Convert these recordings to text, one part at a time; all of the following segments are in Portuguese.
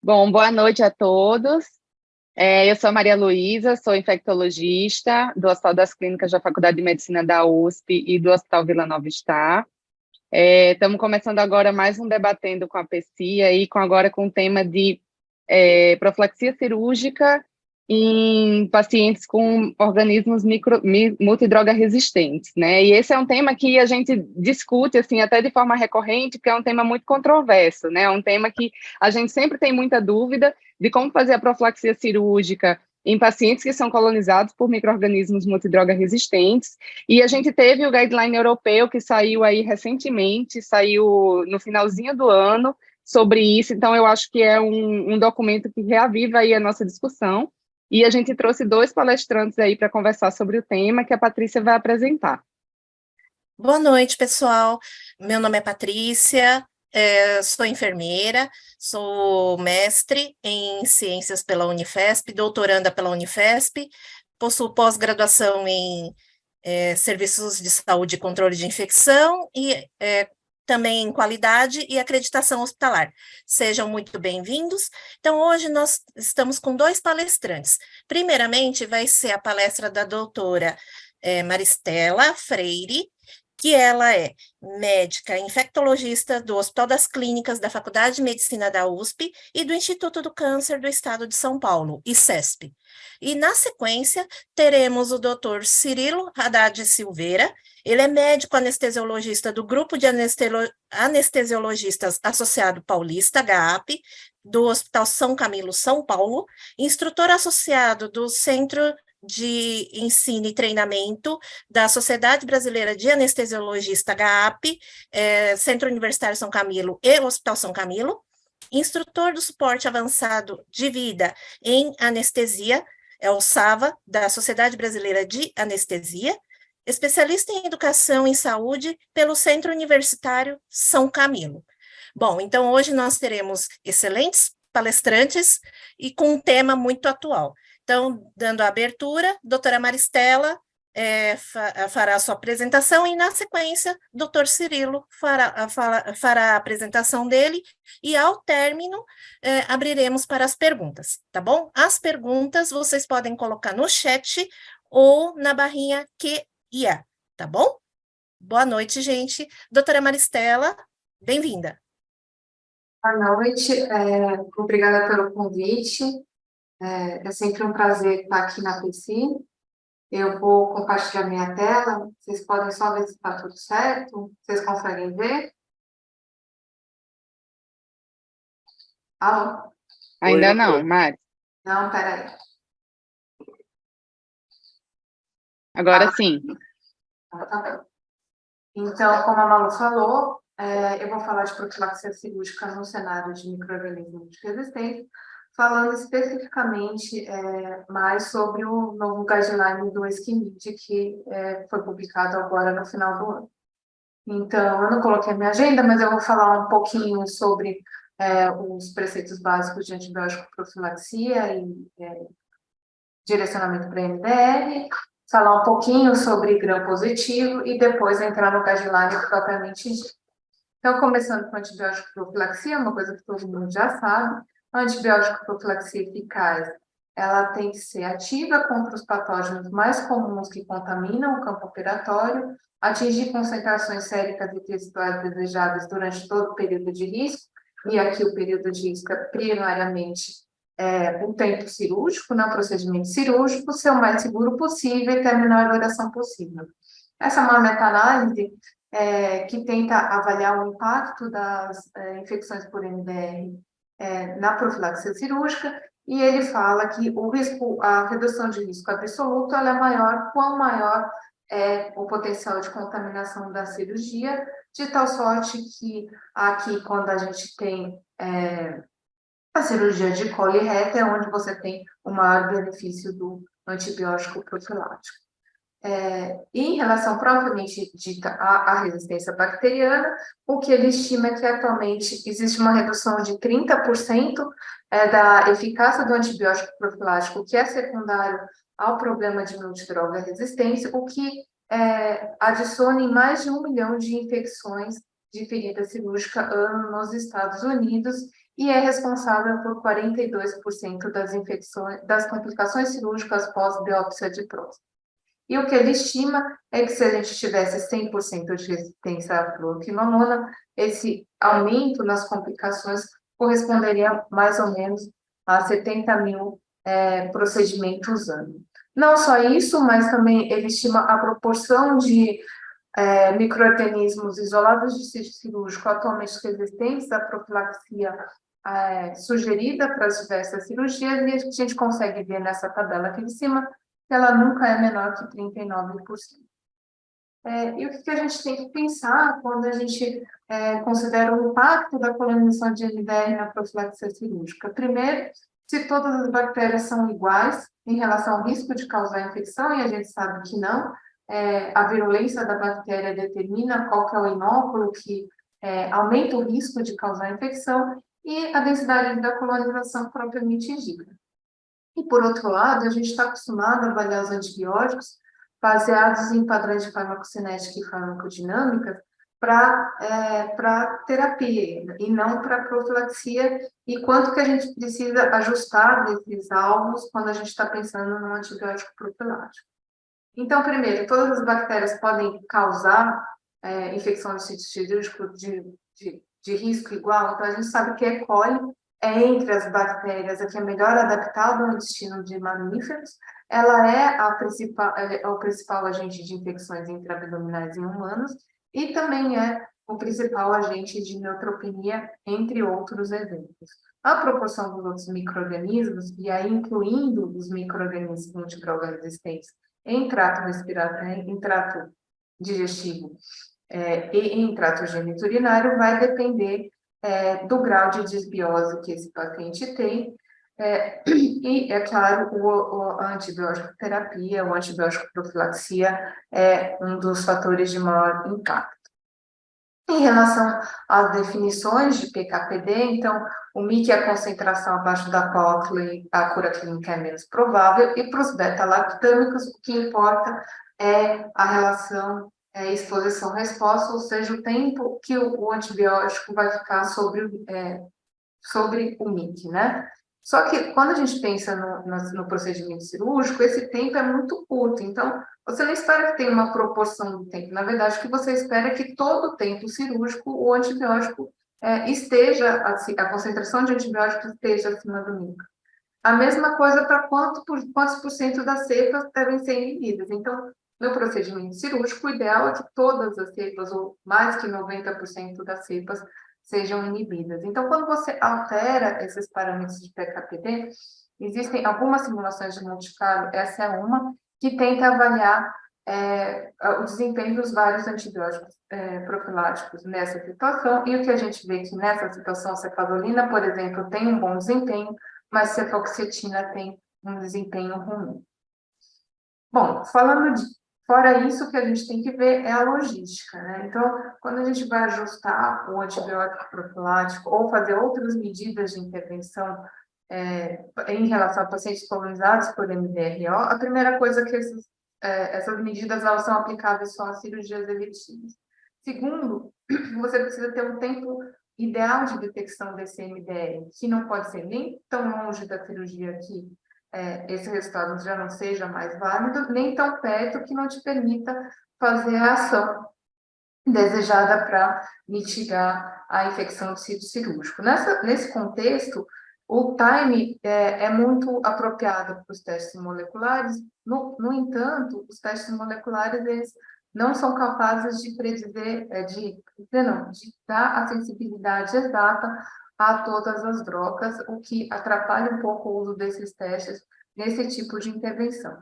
Bom, boa noite a todos. Eu sou a Maria Luísa, sou infectologista do Hospital das Clínicas da Faculdade de Medicina da USP e do Hospital Vila Nova Star. Estamos começando agora mais um Debatendo com a PECIA, agora com o tema de profilaxia cirúrgica em pacientes com organismos multidroga resistentes, né? E esse é um tema que a gente discute, assim, até de forma recorrente, porque é um tema muito controverso, né? É um tema que a gente sempre tem muita dúvida de como fazer a profilaxia cirúrgica em pacientes que são colonizados por micro-organismos multidroga resistentes, e a gente teve o guideline europeu que saiu aí recentemente, saiu no finalzinho do ano, sobre isso. Então eu acho que é um documento que reaviva aí a nossa discussão, e a gente trouxe dois palestrantes aí para conversar sobre o tema, que a Patrícia vai apresentar. Boa noite, pessoal. Meu nome é Patrícia, sou enfermeira, sou mestre em ciências pela Unifesp, doutoranda pela Unifesp, possuo pós-graduação em serviços de saúde e controle de infecção e também em qualidade e acreditação hospitalar. Sejam muito bem-vindos. Então, hoje nós estamos com dois palestrantes. Primeiramente, vai ser a palestra da doutora Maristela Freire, que ela é médica infectologista do Hospital das Clínicas da Faculdade de Medicina da USP e do Instituto do Câncer do Estado de São Paulo, ICESP. E, na sequência, teremos o Dr. Cirilo Haddad Silveira. Ele é médico anestesiologista do Grupo de Anestesiologistas Associado Paulista, GAAP, do Hospital São Camilo, São Paulo, instrutor associado do Centro de Ensino e Treinamento da Sociedade Brasileira de Anestesiologista, GAAP, Centro Universitário São Camilo e Hospital São Camilo, instrutor do suporte avançado de vida em anestesia, é o SAVA, da Sociedade Brasileira de Anestesia, especialista em educação em saúde pelo Centro Universitário São Camilo. Bom, então hoje nós teremos excelentes palestrantes e com um tema muito atual. Então, dando a abertura, doutora Maristela fará a sua apresentação e, na sequência, doutor Cirilo fará a apresentação dele e, ao término, abriremos para as perguntas, tá bom? As perguntas vocês podem colocar no chat ou na barrinha QIA, tá bom? Boa noite, gente. Doutora Maristela, bem-vinda. Boa noite, obrigada pelo convite. É sempre um prazer estar aqui na PECI. Eu vou compartilhar minha tela. Vocês podem só ver se está tudo certo. Vocês conseguem ver? Alô? Ainda não, Mari. Não, peraí. Agora sim. Tá bem. Então, como a Malu falou, eu vou falar de profilaxia cirúrgica no cenário de micro-organismos resistentes, falando especificamente mais sobre o novo guideline do SCIMID, que foi publicado agora no final do ano. Então, eu não coloquei a minha agenda, mas eu vou falar um pouquinho sobre os preceitos básicos de antibiótico profilaxia e direcionamento para MDR, falar um pouquinho sobre gram positivo e depois entrar no guideline propriamente dito. Então, começando com antibiótico profilaxia, uma coisa que todo mundo já sabe, a antibiótico profilaxia eficaz, ela tem que ser ativa contra os patógenos mais comuns que contaminam o campo operatório, atingir concentrações séricas e textuais desejáveis durante todo o período de risco, e aqui o período de risco é primariamente o tempo cirúrgico, no procedimento cirúrgico, ser o mais seguro possível e ter a menor duração possível. Essa é uma meta-análise que tenta avaliar o impacto das infecções por MDR na profilaxia cirúrgica, e ele fala que o risco, a redução de risco absoluto, ela é maior, quão maior é o potencial de contaminação da cirurgia, de tal sorte que aqui, quando a gente tem a cirurgia de colo e reta, é onde você tem o maior benefício do antibiótico profilático. Em relação propriamente dita à resistência bacteriana, o que ele estima é que atualmente existe uma redução de 30% da eficácia do antibiótico profilático, que é secundário ao problema de multidroga resistência, o que adiciona em mais de 1 milhão de infecções de ferida cirúrgica ano nos Estados Unidos, e é responsável por 42% das infecções, das complicações cirúrgicas pós-biópsia de próstata. E o que ele estima é que se a gente tivesse 100% de resistência à fluoquinona, esse aumento nas complicações corresponderia mais ou menos a 70 mil procedimentos ano. Não só isso, mas também ele estima a proporção de micro-organismos isolados de sítio cirúrgico atualmente resistentes à profilaxia sugerida para as diversas cirurgias, e a gente consegue ver nessa tabela aqui de cima que ela nunca é menor que 39%. E o que a gente tem que pensar quando a gente considera o impacto da colonização de MDR na profilaxia cirúrgica? Primeiro, se todas as bactérias são iguais em relação ao risco de causar infecção, e a gente sabe que não, a virulência da bactéria determina qual que é o inóculo que aumenta o risco de causar infecção, e a densidade da colonização propriamente dita. E, por outro lado, a gente está acostumado a avaliar os antibióticos baseados em padrões de farmacocinética e farmacodinâmica para terapia e não para profilaxia, e quanto que a gente precisa ajustar desses alvos quando a gente está pensando no antibiótico profilático. Então, primeiro, todas as bactérias podem causar infecção de sítio cirúrgico de risco igual, então a gente sabe que E. coli entre as bactérias a que é melhor adaptada ao intestino de mamíferos, ela é o principal agente de infecções intraabdominais em humanos e também é o principal agente de neutropenia, entre outros eventos. A proporção dos outros micro-organismos, e aí incluindo os micro-organismos multidroga resistentes em trato respiratório, em trato digestivo e em trato geniturinário, vai depender do grau de desbiose que esse paciente tem, e, é claro, a antibiótico terapia, o antibiótico profilaxia é um dos fatores de maior impacto. Em relação às definições de PKPD, então, o MIC é a concentração abaixo da qual a cura clínica é menos provável, e para os beta-lactâmicos, o que importa é a relação exposição-resposta, ou seja, o tempo que o antibiótico vai ficar sobre o MIC, né? Só que quando a gente pensa no procedimento cirúrgico, esse tempo é muito curto, então você não espera que tenha uma proporção do tempo, na verdade, o que você espera é que todo o tempo cirúrgico o antibiótico esteja, a concentração de antibiótico esteja acima do MIC. A mesma coisa para quantos por cento das cepas devem ser inibidas. Então, no procedimento cirúrgico, o ideal é que todas as cepas, ou mais que 90% das cepas, sejam inibidas. Então, quando você altera esses parâmetros de PKPD, existem algumas simulações de Monte Carlo, essa é uma, que tenta avaliar o desempenho dos vários antibióticos profiláticos nessa situação, e o que a gente vê que nessa situação, a cefalolina, por exemplo, tem um bom desempenho, mas cefoxitina tem um desempenho ruim. Bom, fora isso, o que a gente tem que ver é a logística, né? Então, quando a gente vai ajustar o antibiótico profilático ou fazer outras medidas de intervenção em relação a pacientes colonizados por MDRO, a primeira coisa que essas medidas elas são aplicáveis só às cirurgias eletivas. Segundo, você precisa ter um tempo ideal de detecção desse MDR, que não pode ser nem tão longe da cirurgia que esse resultado já não seja mais válido, nem tão perto que não te permita fazer a ação desejada para mitigar a infecção de sítio cirúrgico. Nesse contexto, o time é muito apropriado para os testes moleculares. No entanto, os testes moleculares eles não são capazes de predizer, de dar a sensibilidade exata a todas as drogas, o que atrapalha um pouco o uso desses testes nesse tipo de intervenção.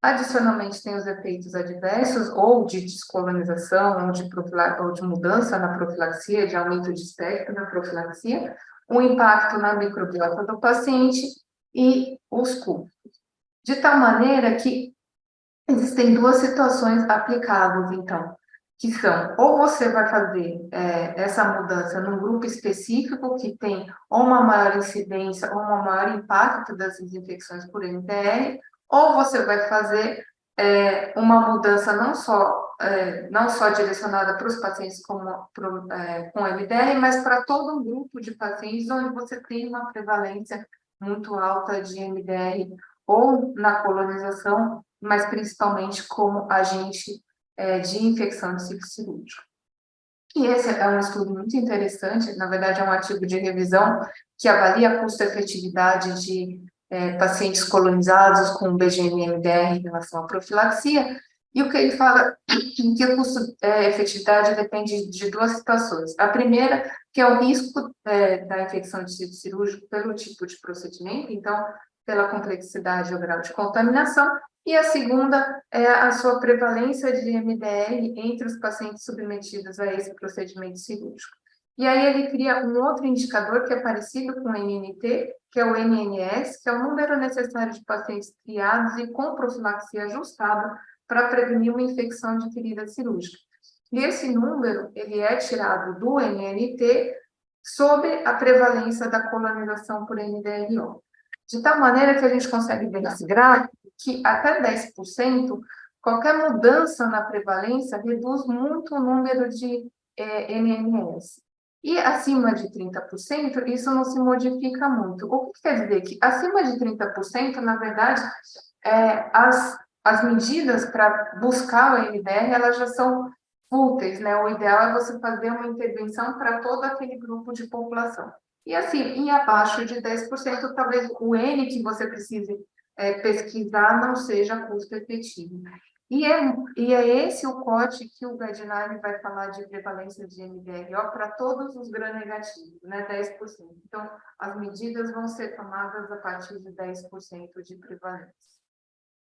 Adicionalmente, tem os efeitos adversos, ou de descolonização, ou de mudança na profilaxia, de aumento de espectro na profilaxia, o impacto na microbiota do paciente e os custos. De tal maneira que existem duas situações aplicáveis, então, que são, ou você vai fazer essa mudança num grupo específico que tem ou uma maior incidência ou um maior impacto das infecções por MDR, ou você vai fazer uma mudança não só não só direcionada para os pacientes com MDR, mas para todo um grupo de pacientes onde você tem uma prevalência muito alta de MDR, ou na colonização, mas principalmente como agente de infecção de ciclo cirúrgico. E esse é um estudo muito interessante, na verdade é um artigo de revisão que avalia a custo-efetividade de pacientes colonizados com BGM-MDR em relação à profilaxia, e o que ele fala é que a custo-efetividade depende de duas situações. A primeira, que é o risco da infecção de ciclo cirúrgico pelo tipo de procedimento, então, pela complexidade ou grau de contaminação, e a segunda é a sua prevalência de MDR entre os pacientes submetidos a esse procedimento cirúrgico. E aí ele cria um outro indicador que é parecido com o NNT, que é o NNS, que é o número necessário de pacientes triados e com profilaxia ajustada para prevenir uma infecção de ferida cirúrgica. E esse número, ele é tirado do NNT sobre a prevalência da colonização por MDRO. De tal maneira que a gente consegue ver nesse gráfico que até 10%, qualquer mudança na prevalência reduz muito o número de NNS. E acima de 30%, isso não se modifica muito. O que quer dizer? Que acima de 30%, na verdade, as medidas para buscar o MDR, elas já são úteis, né? O ideal é você fazer uma intervenção para todo aquele grupo de população. E assim, em abaixo de 10%, talvez o N que você precise pesquisar não seja custo efetivo. E é esse o corte que o guideline vai falar de prevalência de MDRO para todos os gram-negativos, né, 10%. Então, as medidas vão ser tomadas a partir de 10% de prevalência.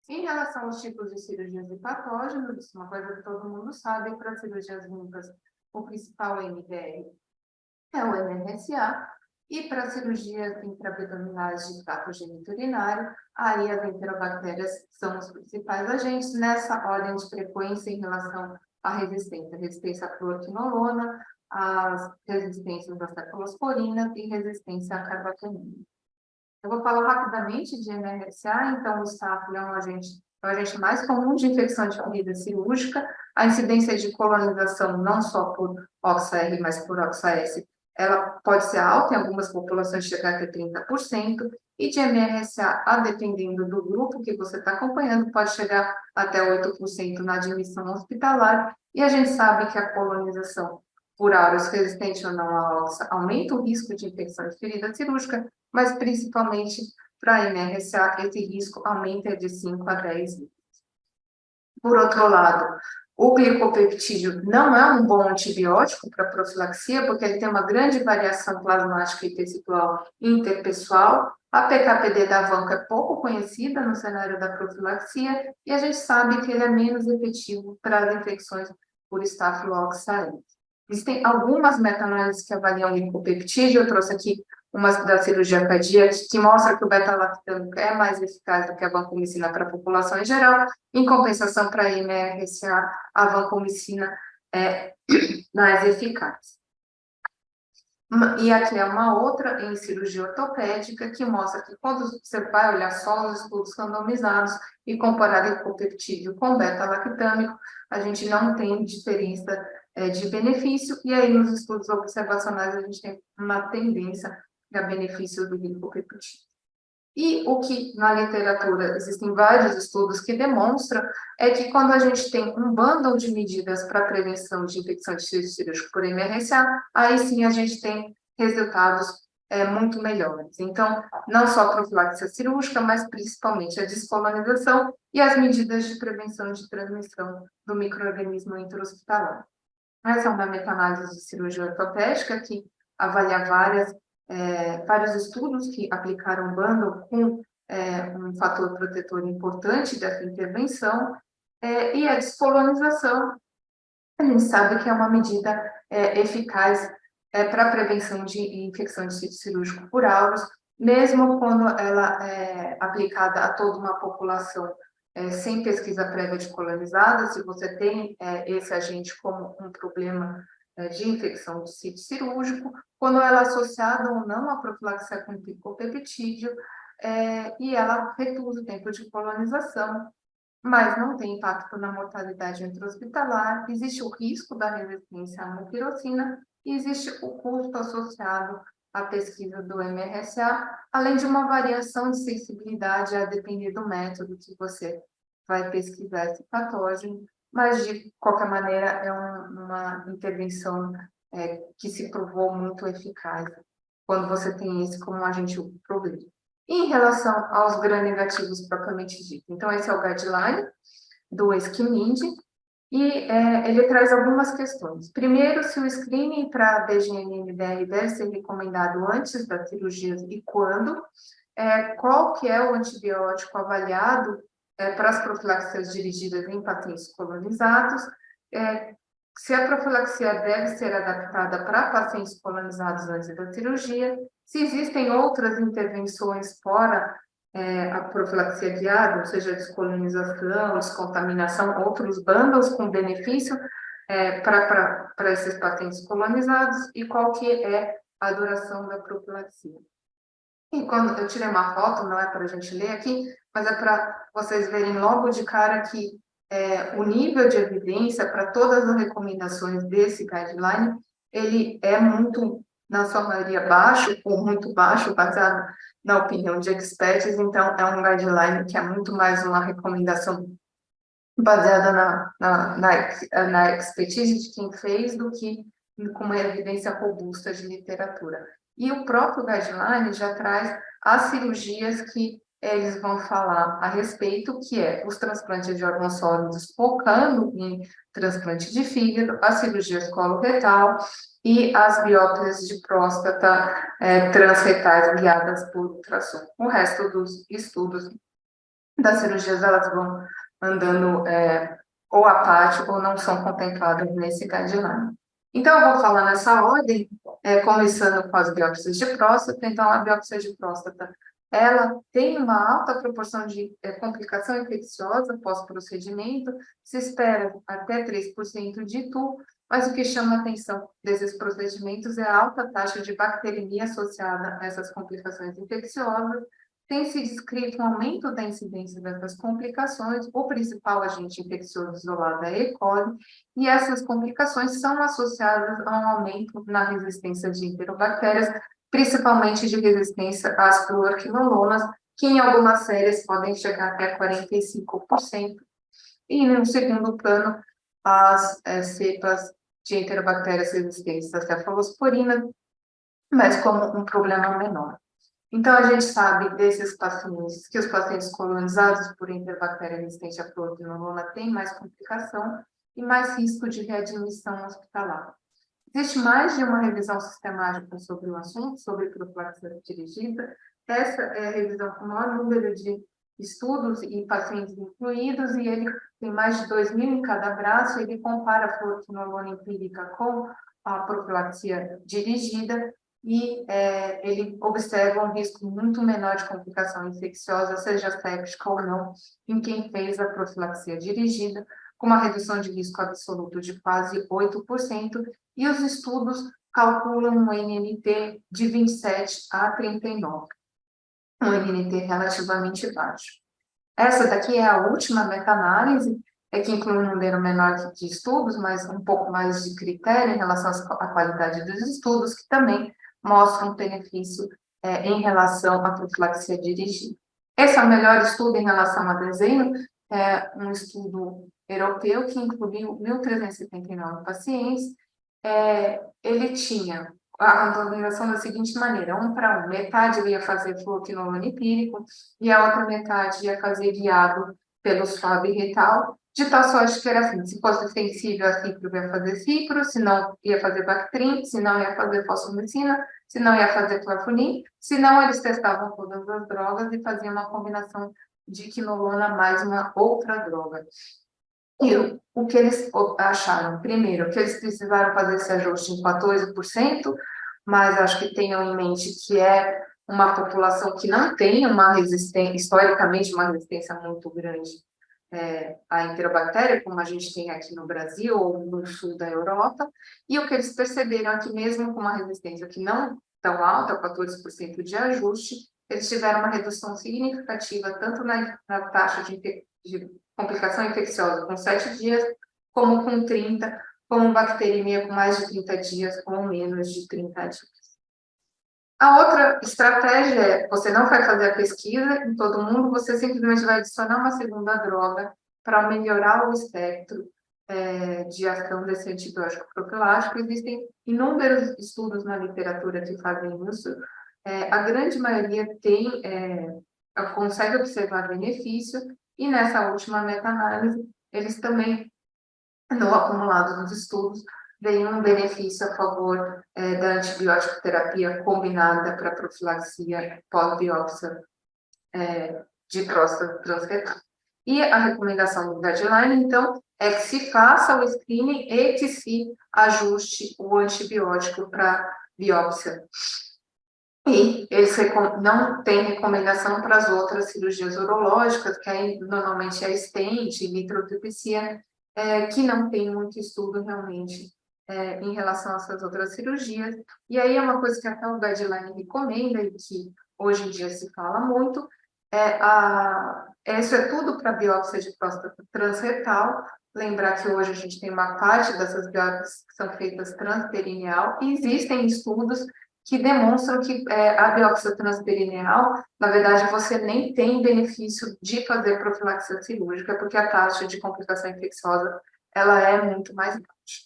Em relação aos tipos de cirurgias de patógenos, isso é uma coisa que todo mundo sabe, para cirurgias limpas, o principal MDR é o MRSA, e para cirurgias intraabdominais de trato geniturinário, aí as enterobactérias são os principais agentes nessa ordem de frequência em relação à resistência à fluoroquinolona, às resistências à cefalosporina e resistência à carbapenina. Eu vou falar rapidamente de MRSA, então o estáfilo é o agente mais comum de infecção de ferida cirúrgica. A incidência de colonização, não só por OXA-R, mas por OXA-S, ela pode ser alta, em algumas populações chegar até 30%, e de MRSA, dependendo do grupo que você está acompanhando, pode chegar até 8% na admissão hospitalar, e a gente sabe que a colonização por aureus resistente ou não à OXA aumenta o risco de infecção de ferida cirúrgica, mas principalmente para a MRSA, esse risco aumenta de 5 a 10 vezes. Por outro lado, o glicopeptídeo não é um bom antibiótico para profilaxia, porque ele tem uma grande variação plasmática e tecidual interpessoal. A PKPD da vanco é pouco conhecida no cenário da profilaxia, e a gente sabe que ele é menos efetivo para as infecções por Staphylococcus. Existem algumas meta-análises que avaliam o glicopeptídeo, eu trouxe aqui uma da cirurgia cardíaca, que mostra que o beta-lactâmico é mais eficaz do que a vancomicina para a população em geral. Em compensação, para a MRSA, a vancomicina é mais eficaz. E aqui é uma outra em cirurgia ortopédica que mostra que quando você vai olhar só os estudos randomizados e comparar glicopeptídeo com beta-lactâmico, a gente não tem diferença de benefício, e aí nos estudos observacionais a gente tem uma tendência a benefício do glicopeptídeo. E o que na literatura existem vários estudos que demonstram é que quando a gente tem um bundle de medidas para prevenção de infecção de ciclo cirúrgico por MRSA, aí sim a gente tem resultados muito melhores. Então, não só a profilaxia cirúrgica, mas principalmente a descolonização e as medidas de prevenção de transmissão do micro-organismo intra-hospitalar. Essa é uma meta-análise de cirurgia ortopédica que avalia vários estudos que aplicaram bundle com um fator protetor importante dessa intervenção, e a descolonização, a gente sabe que é uma medida eficaz para a prevenção de infecção de sítio cirúrgico por aureus, mesmo quando ela é aplicada a toda uma população sem pesquisa prévia de colonizada. Se você tem esse agente como um problema de infecção de sítio cirúrgico, quando ela é associada ou não à profilaxia com glicopeptídeo, e ela reduz o tempo de colonização, mas não tem impacto na mortalidade intra-hospitalar, existe o risco da resistência à mupirocina e existe o custo associado à pesquisa do MRSA, além de uma variação de sensibilidade a depender do método que você vai pesquisar esse patógeno, mas de qualquer maneira é uma intervenção que se provou muito eficaz quando você tem esse como agente problema. Em relação aos gram-negativos propriamente dito, então esse é o guideline do SCIMIND, e ele traz algumas questões. Primeiro, se o screening para BGN-MDR deve ser recomendado antes das cirurgias e quando, qual que é o antibiótico avaliado para as profilaxias dirigidas em pacientes colonizados, se a profilaxia deve ser adaptada para pacientes colonizados antes da cirurgia, se existem outras intervenções fora a profilaxia guiada, ou seja, descolonização, descontaminação, outros bundles com benefício para esses pacientes colonizados, e qual que é a duração da profilaxia. E quando eu tirei uma foto, não é para a gente ler aqui, mas é para vocês verem logo de cara que o nível de evidência para todas as recomendações desse guideline, ele é muito, na sua maioria, baixo, ou muito baixo, baseado na opinião de experts, então é um guideline que é muito mais uma recomendação baseada na expertise de quem fez do que com uma evidência robusta de literatura. E o próprio guideline já traz as cirurgias que eles vão falar a respeito, que é os transplantes de órgãos sólidos focando em transplante de fígado, as cirurgias coloretal e as biópsias de próstata transretais guiadas por ultrassom. O resto dos estudos das cirurgias, elas vão andando ou à parte ou não são contempladas nesse guideline. Então, eu vou falar nessa ordem, começando com as biópsias de próstata. Então, a biópsia de próstata, ela tem uma alta proporção de complicação infecciosa pós-procedimento, se espera até 3% de TUL, mas o que chama a atenção desses procedimentos é a alta taxa de bacteremia associada a essas complicações infecciosas. Tem se descrito um aumento da incidência dessas complicações, o principal agente infeccioso isolado é a E. coli, e essas complicações são associadas a um aumento na resistência de enterobactérias, principalmente de resistência às fluoroquinolonas, que em algumas séries podem chegar até 45%. E no segundo plano, as cepas de enterobactérias resistentes à cefalosporina, mas como um problema menor. Então, a gente sabe desses pacientes, que os pacientes colonizados por enterobactéria resistente à fluoroquinolona têm mais complicação e mais risco de readmissão hospitalar. Existe mais de uma revisão sistemática sobre o assunto, sobre profilaxia dirigida. Essa é a revisão com o maior número de estudos e pacientes incluídos, e ele tem mais de 2.000 em cada braço. Ele compara a fluoroquinolona empírica com a profilaxia dirigida, e ele observa um risco muito menor de complicação infecciosa, seja séptica ou não, em quem fez a profilaxia dirigida, com uma redução de risco absoluto de quase 8%, e os estudos calculam um NNT de 27 a 39, um NNT relativamente baixo. Essa daqui é a última meta-análise, que inclui um número menor de estudos, mas um pouco mais de critério em relação à qualidade dos estudos, que também mostram um benefício em relação à profilaxia dirigida. Esse é o melhor estudo em relação a desenho, um estudo europeu que incluiu 1.379 pacientes. Ele tinha a randomização da seguinte maneira: 1 para 1, metade ia fazer fluoroquinolona empírico e a outra metade ia fazer guiado pelo swab retal, de tal sorte que era assim: se fosse sensível a cipro, ia fazer cipro, se não, ia fazer Bactrim, se não, ia fazer fosfomicina, se não, ia fazer clofulin, se não, eles testavam todas as drogas e faziam uma combinação de quinolona mais uma outra droga. E o que eles acharam? Primeiro, que eles precisaram fazer esse ajuste em 14%, mas acho que tenham em mente que é uma população que não tem uma resistência, historicamente, uma resistência muito grande à enterobactéria, como a gente tem aqui no Brasil ou no sul da Europa, e o que eles perceberam é que mesmo com uma resistência que não tão alta, 14% de ajuste, eles tiveram uma redução significativa tanto na taxa de de complicação infecciosa com 7 dias, como com 30, como bacteremia com mais de 30 dias ou menos de 30 dias. A outra estratégia é, você não vai fazer a pesquisa em todo mundo, você simplesmente vai adicionar uma segunda droga para melhorar o espectro de ação desse antibiótico profilático. Existem inúmeros estudos na literatura que fazem isso. A grande maioria consegue observar benefício, e nessa última meta-análise, eles também, no acumulado dos estudos, veio um benefício a favor da antibiótico terapia combinada para profilaxia pós-biópsia de próstata transretal. E a recomendação do guideline, então, é que se faça o screening e que se ajuste o antibiótico para biópsia. E eles não têm recomendação para as outras cirurgias urológicas, que aí normalmente é stent, litrotripsia, que não tem muito estudo realmente em relação a essas outras cirurgias. E aí é uma coisa que até o guideline recomenda e que hoje em dia se fala muito, isso é tudo para biópsia de próstata transretal. Lembrar que hoje a gente tem uma parte dessas biópsias que são feitas transperineal, e existem estudos que demonstram que a biópsia transperineal, na verdade, você nem tem benefício de fazer profilaxia cirúrgica, porque a taxa de complicação infecciosa ela é muito mais baixa.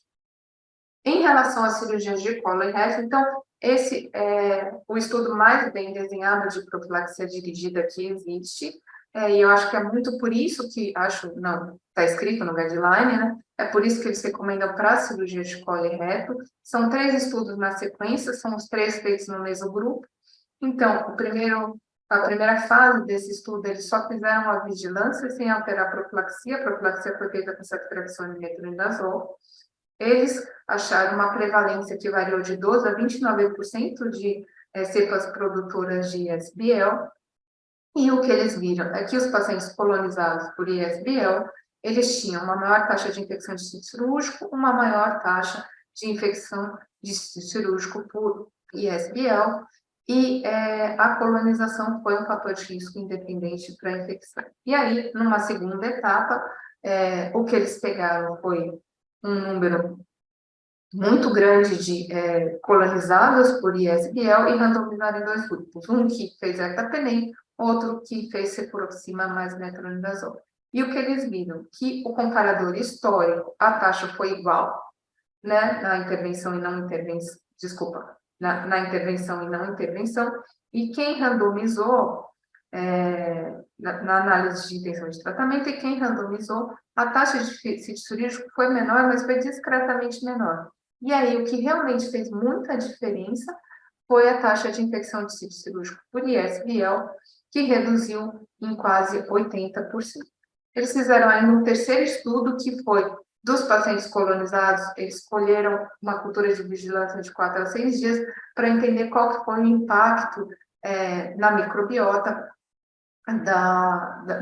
Em relação às cirurgias de colo e reto, então, esse é o estudo mais bem desenhado de profilaxia dirigida que existe, e eu acho que é muito por isso que, não, está escrito no guideline, né? É por isso que eles recomendam para a cirurgia de colo e reto. São 3 estudos na sequência, são os 3 feitos no mesmo grupo. Então, a primeira fase desse estudo, eles só fizeram a vigilância sem alterar a profilaxia foi feita com ceftriaxona e metronidazol. Eles acharam uma prevalência que variou de 12% a 29% de cepas produtoras de ISBL, e o que eles viram é que os pacientes colonizados por ISBL, eles tinham uma maior taxa de infecção de sítio cirúrgico, uma maior taxa de infecção de sítio cirúrgico por ISBL, e a colonização foi um fator de risco independente para a infecção. E aí, numa segunda etapa, o que eles pegaram foi um número muito grande de colonizados por ISBL e randomizaram em 2 grupos, um que fez ertapenem, outro que fez cefuroxima mais metronidazol. E o que eles viram? Que o comparador histórico, a taxa foi igual, né, na intervenção e não intervenção, desculpa, na intervenção e não intervenção, e quem randomizou, na análise de intenção de tratamento, e quem randomizou, a taxa de sítio cirúrgico foi menor, mas foi discretamente menor. E aí, o que realmente fez muita diferença foi a taxa de infecção de sítio cirúrgico por ISBL, que reduziu em quase 80%. Eles fizeram ainda um terceiro estudo, que foi dos pacientes colonizados. Eles escolheram uma cultura de vigilância de 4 a 6 dias para entender qual que foi o impacto na microbiota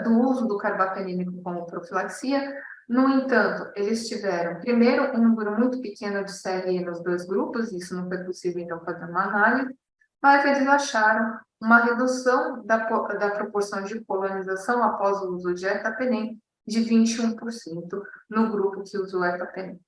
do uso do carbapenémico como profilaxia. No entanto, eles tiveram, primeiro, um número muito pequeno de CLE nos 2 grupos, isso não foi possível, então, fazer uma análise, mas eles acharam uma redução da proporção de colonização após o uso de ertapenem de 21% no grupo que usou ertapenem.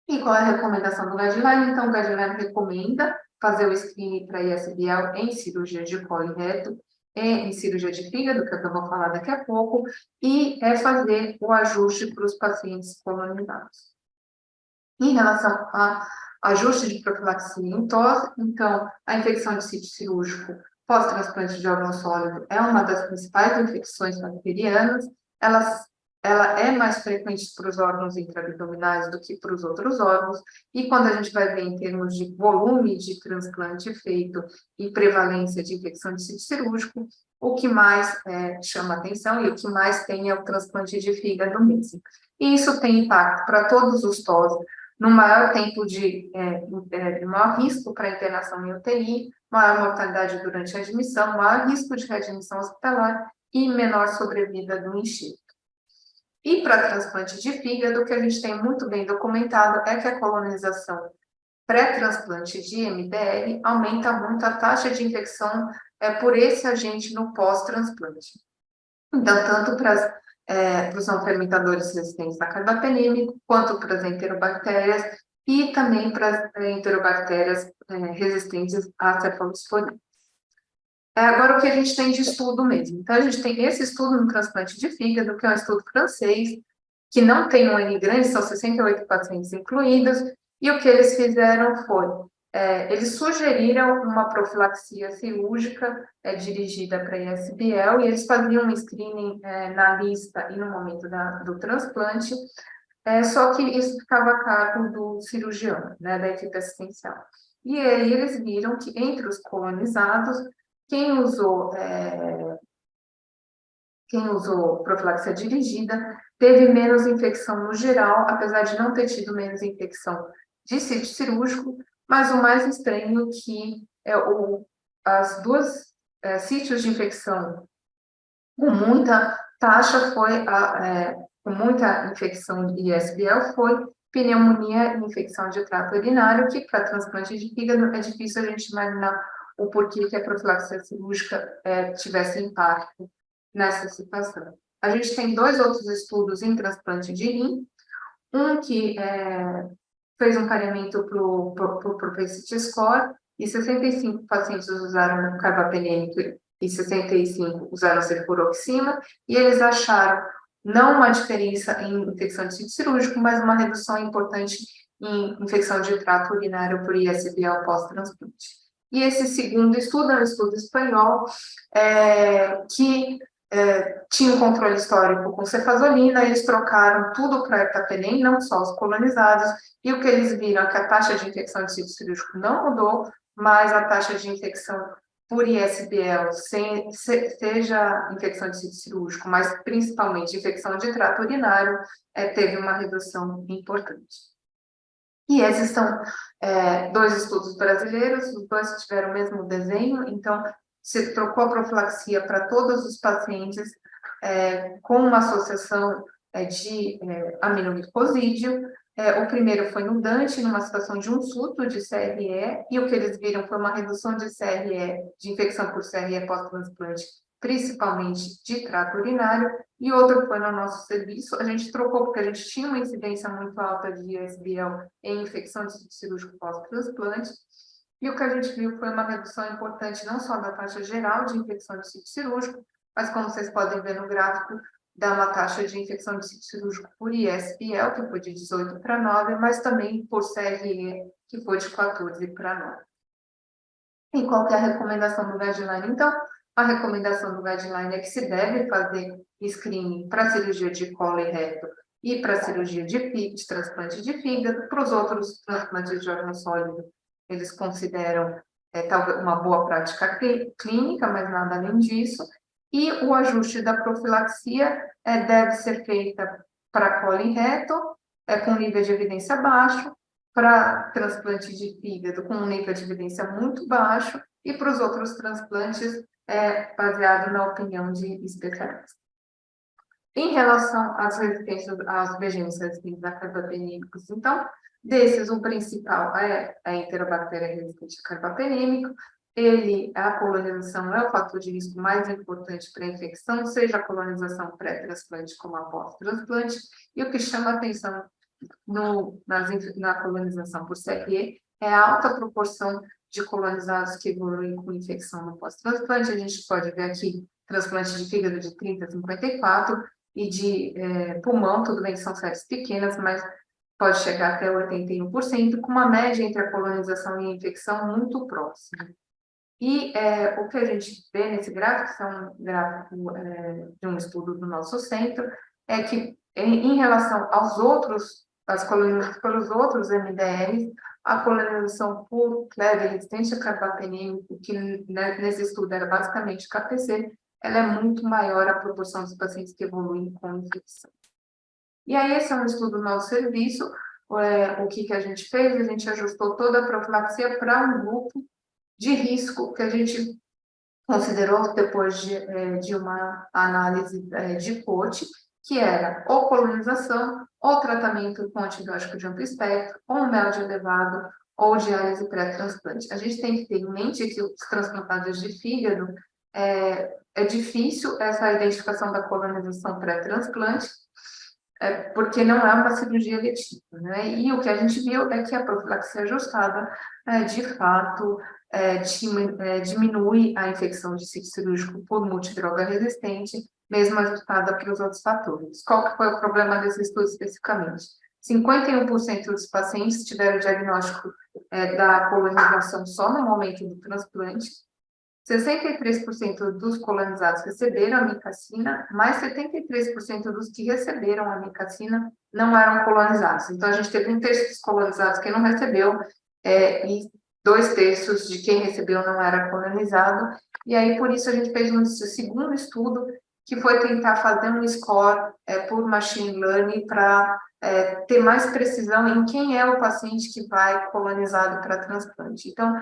E qual é a recomendação do guideline? Então, o guideline recomenda fazer o screening para ISBL em cirurgia de colo e reto, em cirurgia de fígado, que eu vou falar daqui a pouco, e fazer o ajuste para os pacientes colonizados. Em relação a ajuste de profilaxia em tosse, então, a infecção de sítio cirúrgico pós-transplante de órgão sólido é uma das principais infecções bacterianas. Ela é mais frequente para os órgãos intraabdominais do que para os outros órgãos, e quando a gente vai ver em termos de volume de transplante feito e prevalência de infecção de sítio cirúrgico, o que mais chama atenção e o que mais tem é o transplante de fígado mesmo. E isso tem impacto para todos os TOS, no maior tempo maior risco para internação em UTI, maior mortalidade durante a admissão, maior risco de readmissão hospitalar e menor sobrevida do enxerto. E para transplante de fígado, o que a gente tem muito bem documentado é que a colonização pré-transplante de MDR aumenta muito a taxa de infecção por esse agente no pós-transplante. Então, tanto para os não fermentadores resistentes a carbapenêmico, quanto para as enterobactérias e também para as enterobactérias resistentes a cefalosporina. Agora, o que a gente tem de estudo mesmo? Então, a gente tem esse estudo no transplante de fígado, que é um estudo francês, que não tem um N grande, são 68 pacientes incluídos, e o que eles fizeram foi, eles sugeriram uma profilaxia cirúrgica dirigida para ISBL, e eles faziam um screening na lista e no momento do transplante, só que isso ficava a cargo do cirurgião, né, da equipe assistencial. E aí eles viram que entre os colonizados, quem usou profilaxia dirigida teve menos infecção no geral, apesar de não ter tido menos infecção de sítio cirúrgico, mas o mais estranho que as duas sítios de infecção com muita taxa com muita infecção de ISBL foi pneumonia e infecção de trato urinário, que para transplante de fígado é difícil a gente imaginar o porquê que a profilaxia cirúrgica tivesse impacto nessa situação. A gente tem 2 outros estudos em transplante de rim, um que fez um pareamento para o propensity score, e 65 pacientes usaram carbapenêmico e 65 usaram cefuroxima, e eles acharam não uma diferença em infecção de sítio cirúrgico, mas uma redução importante em infecção de trato urinário por ISBL pós-transplante. E esse segundo estudo é um estudo espanhol que tinha um controle histórico com cefazolina, eles trocaram tudo para ertapenem, não só os colonizados, e o que eles viram é que a taxa de infecção de sítio cirúrgico não mudou, mas a taxa de infecção por ISBL, seja infecção de sítio cirúrgico, mas principalmente infecção de trato urinário, teve uma redução importante. E esses são 2 estudos brasileiros, os 2 tiveram o mesmo desenho, então se trocou a profilaxia para todos os pacientes com uma associação de aminoglicosídeo. O primeiro foi no Dante, numa situação de um surto de CRE, e o que eles viram foi uma redução de CRE, de infecção por CRE pós-transplante, principalmente de trato urinário, e outro foi no nosso serviço. A gente trocou porque a gente tinha uma incidência muito alta de ISBL em infecção de sítio cirúrgico pós-transplante, e o que a gente viu foi uma redução importante não só da taxa geral de infecção de sítio cirúrgico, mas como vocês podem ver no gráfico, dá uma taxa de infecção de sítio cirúrgico por ISBL, que foi de 18 para 9, mas também por CRE, que foi de 14 para 9. E qual que é a recomendação do guideline? Então, a recomendação do guideline é que se deve fazer screening para cirurgia de colo e reto e para cirurgia de transplante de fígado. Para os outros transplantes de órgão sólido, eles consideram talvez uma boa prática clínica, mas nada além disso. E o ajuste da profilaxia deve ser feita para colo e reto, com nível de evidência baixo, para transplante de fígado com um nível de evidência muito baixo, e para os outros transplantes baseado na opinião de especialistas. Em relação às resistências, aos BGMs resistentes a carbapenêmicos, então, desses, o principal é a enterobactéria resistente a carbapenêmico. A colonização é o fator de risco mais importante para a infecção, seja a colonização pré-transplante como a pós-transplante, e o que chama atenção na colonização por CRE é a alta proporção de colonizados que evoluem com infecção no pós-transplante. A gente pode ver aqui transplante de fígado de 30 a 54 e de pulmão, tudo bem que são séries pequenas, mas pode chegar até 81%, com uma média entre a colonização e a infecção muito próxima. E o que a gente vê nesse gráfico, que é um gráfico de um estudo do nosso centro, é que em relação às colonizações pelos outros MDRs, a colonização por cleve resistente a carbapenêmico, que nesse estudo era basicamente KPC, ela é muito maior a proporção dos pacientes que evoluem com infecção. E aí, esse é um estudo do nosso serviço. O que a gente fez? A gente ajustou toda a profilaxia para um grupo de risco que a gente considerou depois de uma análise de COT, que era ou colonização, ou tratamento com antibiótico de amplo espectro, ou MELD elevado, ou diálise pré-transplante. A gente tem que ter em mente que os transplantados de fígado, é difícil essa identificação da colonização pré-transplante, porque não é uma cirurgia letiva, né? E o que a gente viu é que a profilaxia ajustada, de fato, diminui a infecção de sítio cirúrgico por multidroga resistente, mesmo ajustada para os outros fatores. Qual que foi o problema desse estudo especificamente? 51% dos pacientes tiveram o diagnóstico da colonização só no momento do transplante, 63% dos colonizados receberam a amicacina, mais 73% dos que receberam a amicacina não eram colonizados. Então, a gente teve 1/3 dos colonizados que não recebeu, e 2/3 de quem recebeu não era colonizado. E aí, por isso, a gente fez um segundo estudo, que foi tentar fazer um score por machine learning para ter mais precisão em quem é o paciente que vai colonizado para transplante. Então,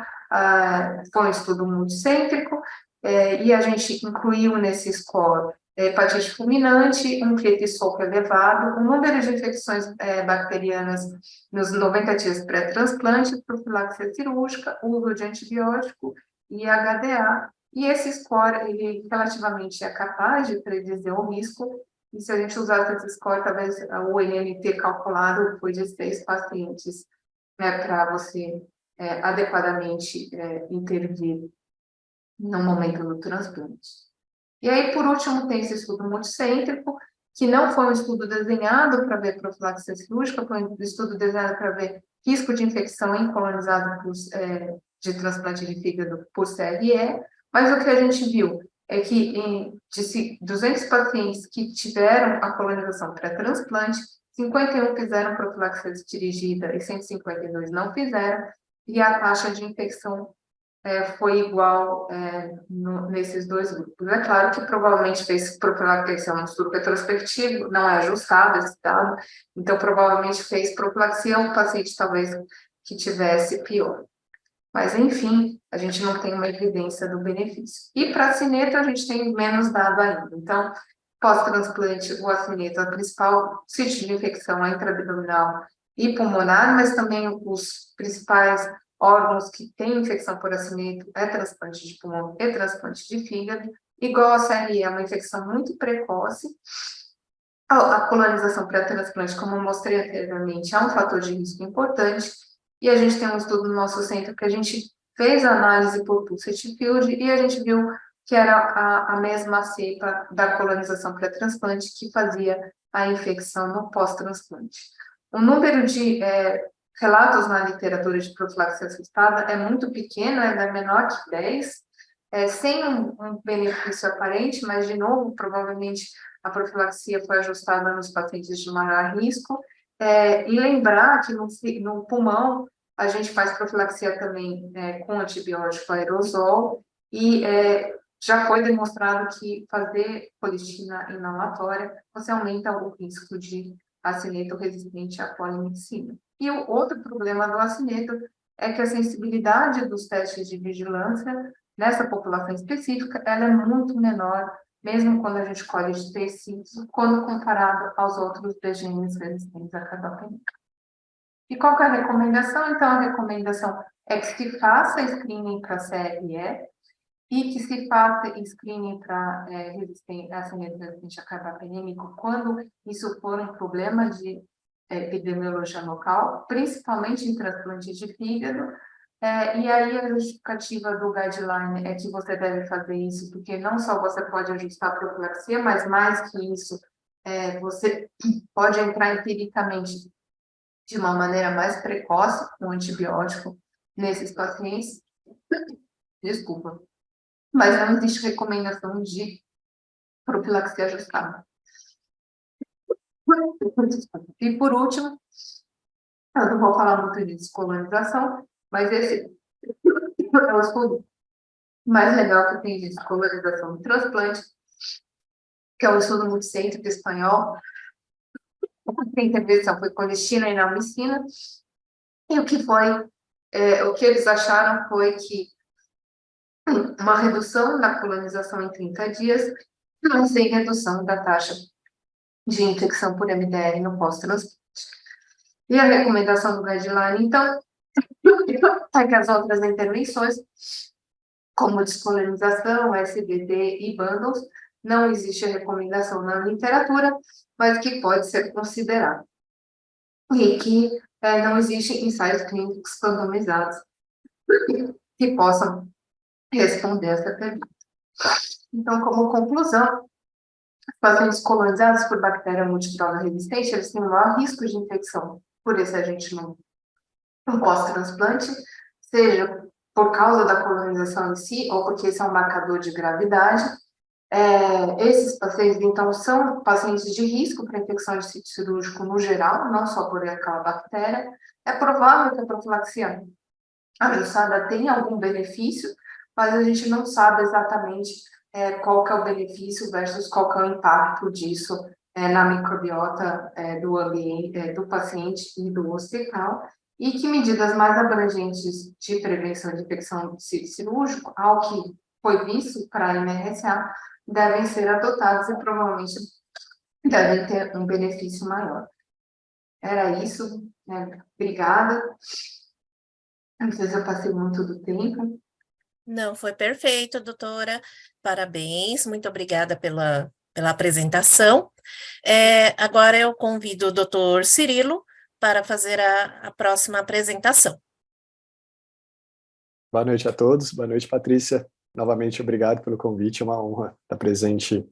foi um estudo multicêntrico, e a gente incluiu nesse score hepatite fulminante, um FeFSOP elevado, o número de infecções bacterianas nos 90 dias pré-transplante, profilaxia cirúrgica, uso de antibiótico e HDA. E esse score, ele relativamente é capaz de predizer o risco, e se a gente usasse esse score, talvez o NNT calculado foi de 6 pacientes, né, para você adequadamente intervir no momento do transplante. E aí, por último, tem esse estudo multicêntrico, que não foi um estudo desenhado para ver profilaxia cirúrgica, foi um estudo desenhado para ver risco de infecção em colonizados de transplante de fígado por CRE, mas o que a gente viu é que de 200 pacientes que tiveram a colonização pré-transplante, 51 fizeram profilaxia dirigida e 152 não fizeram, e a taxa de infecção foi igual nesses dois grupos. É claro que provavelmente fez profilaxia no estudo retrospectivo, não é ajustado esse dado, então provavelmente fez profilaxia um paciente talvez que tivesse pior. Mas, enfim, a gente não tem uma evidência do benefício. E para a cineto, a gente tem menos dado ainda. Então, pós-transplante, o acineto, a principal sítio de infecção é intraabdominal e pulmonar, mas também os principais órgãos que têm infecção por acineto é transplante de pulmão e transplante de fígado. Igual a CRE, é uma infecção muito precoce. A colonização pré-transplante, como eu mostrei anteriormente, é um fator de risco importante. E a gente tem um estudo no nosso centro que a gente fez a análise por pulsate field e a gente viu que era a mesma cepa da colonização pré-transplante que fazia a infecção no pós-transplante. O número de relatos na literatura de profilaxia assustada é muito pequeno, é menor que 10, sem um benefício aparente, mas, de novo, provavelmente a profilaxia foi ajustada nos pacientes de maior risco. E lembrar que no pulmão a gente faz profilaxia também com antibiótico aerosol, e já foi demonstrado que fazer colistina inalatória, você aumenta o risco de acineto resistente à polimixina. E o outro problema do acineto é que a sensibilidade dos testes de vigilância nessa população específica, ela é muito menor, mesmo quando a gente colhe de tecidos, quando comparado aos outros genes resistentes à carbapenem. E qual que é a recomendação? Então, a recomendação é que se faça screening para CRE e que se faça screening para acineto resistente a carbapenêmico quando isso for um problema de epidemiologia local, principalmente em transplante de fígado. E aí a justificativa do guideline é que você deve fazer isso, porque não só você pode ajustar a profilaxia, mas mais que isso, você pode entrar empiricamente de uma maneira mais precoce com antibiótico nesses pacientes. Desculpa. Mas não existe recomendação de profilaxia ajustada. E por último, eu não vou falar muito de descolonização, mas esse é o estudo mais legal que tem de descolonização do transplante, que é um estudo multicêntrico espanhol. A intervenção foi colistina e inamicina, e o que eles acharam foi que uma redução da colonização em 30 dias, mas sem redução da taxa de infecção por MDR no pós-transplante. E a recomendação do guideline, então, é que as outras intervenções como descolonização, SBT e bundles, não existe recomendação na literatura, mas que pode ser considerado. E que não existem ensaios clínicos randomizados que possam responder essa pergunta. Então, como conclusão, os pacientes colonizados por bactéria multidroga resistente, eles têm um maior risco de infecção por esse agente no pós-transplante, seja por causa da colonização em si, ou porque esse é um marcador de gravidade. Esses pacientes, então, são pacientes de risco para infecção de sítio cirúrgico no geral, não só por aquela bactéria. É provável que a profilaxia ajustada tenha algum benefício, mas a gente não sabe exatamente qual que é o benefício versus qual que é o impacto disso na microbiota do ambiente, do paciente e do hospital, e que medidas mais abrangentes de prevenção de infecção de sítio cirúrgico, ao que foi visto para a MRSA, devem ser adotadas e provavelmente devem ter um benefício maior. Era isso, né? Obrigada. Não sei se eu passei muito do tempo. Não, foi perfeito, doutora. Parabéns, muito obrigada pela apresentação. Agora eu convido o doutor Cirilo para fazer a próxima apresentação. Boa noite a todos, boa noite, Patrícia. Novamente, obrigado pelo convite, é uma honra estar presente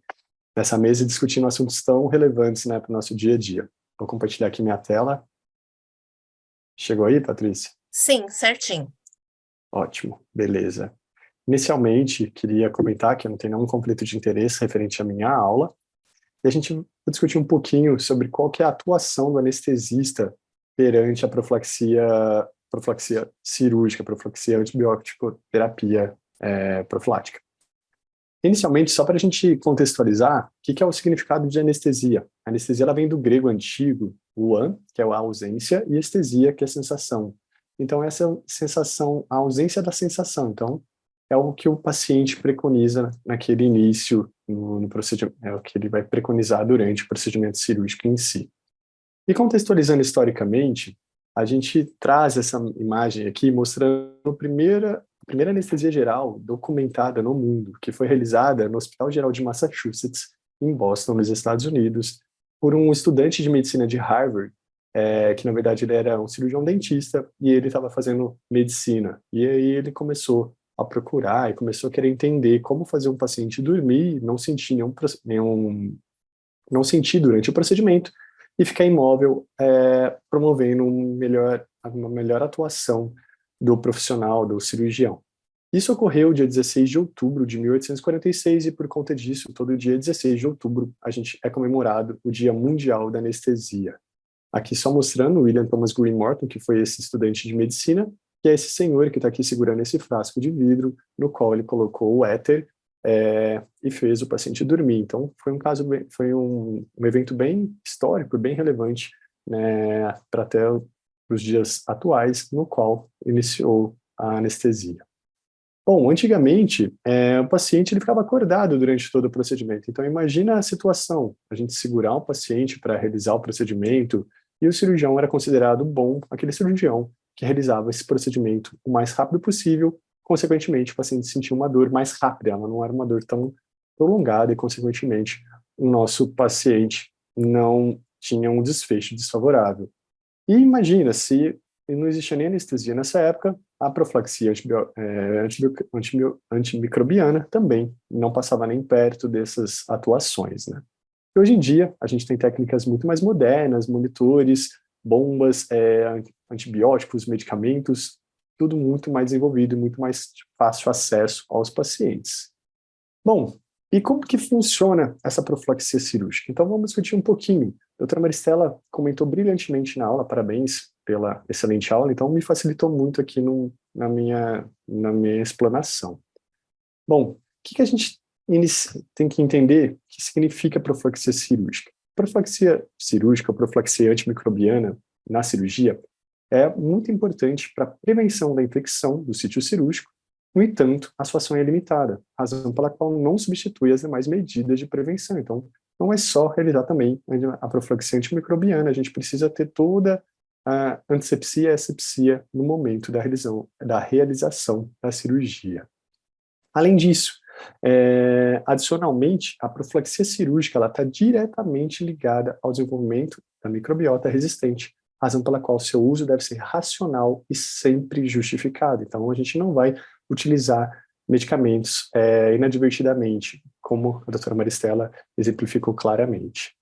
nessa mesa e discutindo assuntos tão relevantes, né, para o nosso dia a dia. Vou compartilhar aqui minha tela. Chegou aí, Patrícia? Sim, certinho. Ótimo, beleza. Inicialmente, queria comentar que eu não tenho nenhum conflito de interesse referente à minha aula, e a gente vai discutir um pouquinho sobre qual que é a atuação do anestesista perante a profilaxia cirúrgica, profilaxia antibiótico terapia profilática. Inicialmente, só para a gente contextualizar, o que é o significado de anestesia? A anestesia ela vem do grego antigo, uan, que é a ausência, e estesia, que é a sensação. Então, essa sensação, a ausência da sensação. Então, é o que o paciente preconiza naquele início, no procedimento, é o que ele vai preconizar durante o procedimento cirúrgico em si. E contextualizando historicamente, a gente traz essa imagem aqui mostrando a primeira anestesia geral documentada no mundo, que foi realizada no Hospital Geral de Massachusetts, em Boston, nos Estados Unidos, por um estudante de medicina de Harvard, que na verdade ele era um cirurgião dentista e ele estava fazendo medicina. E aí ele começou a procurar e começou a querer entender como fazer um paciente dormir, não sentir não sentir durante o procedimento e ficar imóvel, promovendo uma melhor atuação do profissional, do cirurgião. Isso ocorreu dia 16 de outubro de 1846 e por conta disso, todo dia 16 de outubro, a gente é comemorado o Dia Mundial da Anestesia. Aqui só mostrando o William Thomas Green Morton, que foi esse estudante de medicina, que é esse senhor que está aqui segurando esse frasco de vidro, no qual ele colocou o éter e fez o paciente dormir. Então, foi um evento bem histórico, bem relevante, né, para até os dias atuais, no qual iniciou a anestesia. Bom, antigamente, o paciente ele ficava acordado durante todo o procedimento. Então, imagina a situação, a gente segurar um paciente para realizar o procedimento e o cirurgião era considerado bom, aquele cirurgião que realizava esse procedimento o mais rápido possível. Consequentemente, o paciente sentia uma dor mais rápida, ela não era uma dor tão prolongada e, consequentemente, o nosso paciente não tinha um desfecho desfavorável. E imagina, se não existia nem anestesia nessa época, a profilaxia antimicrobiana também não passava nem perto dessas atuações, né? E hoje em dia, a gente tem técnicas muito mais modernas, monitores, bombas, antibióticos, medicamentos, tudo muito mais desenvolvido e muito mais fácil acesso aos pacientes. Bom, e como que funciona essa profilaxia cirúrgica? Então vamos discutir um pouquinho. A doutora Maristela comentou brilhantemente na aula, parabéns pela excelente aula, então me facilitou muito aqui na minha explanação. Bom, o que a gente tem que entender que significa profilaxia cirúrgica? Profilaxia cirúrgica, profilaxia antimicrobiana na cirurgia é muito importante para a prevenção da infecção do sítio cirúrgico. No entanto, a sua ação é limitada, razão pela qual não substitui as demais medidas de prevenção. Então, não é só realizar também a profilaxia antimicrobiana, a gente precisa ter toda a antisepsia e asepsia no momento da realização da cirurgia. Além disso, adicionalmente, a profilaxia cirúrgica está diretamente ligada ao desenvolvimento da microbiota resistente, razão pela qual seu uso deve ser racional e sempre justificado. Então, a gente não vai utilizar medicamentos inadvertidamente, como a doutora Maristela exemplificou claramente.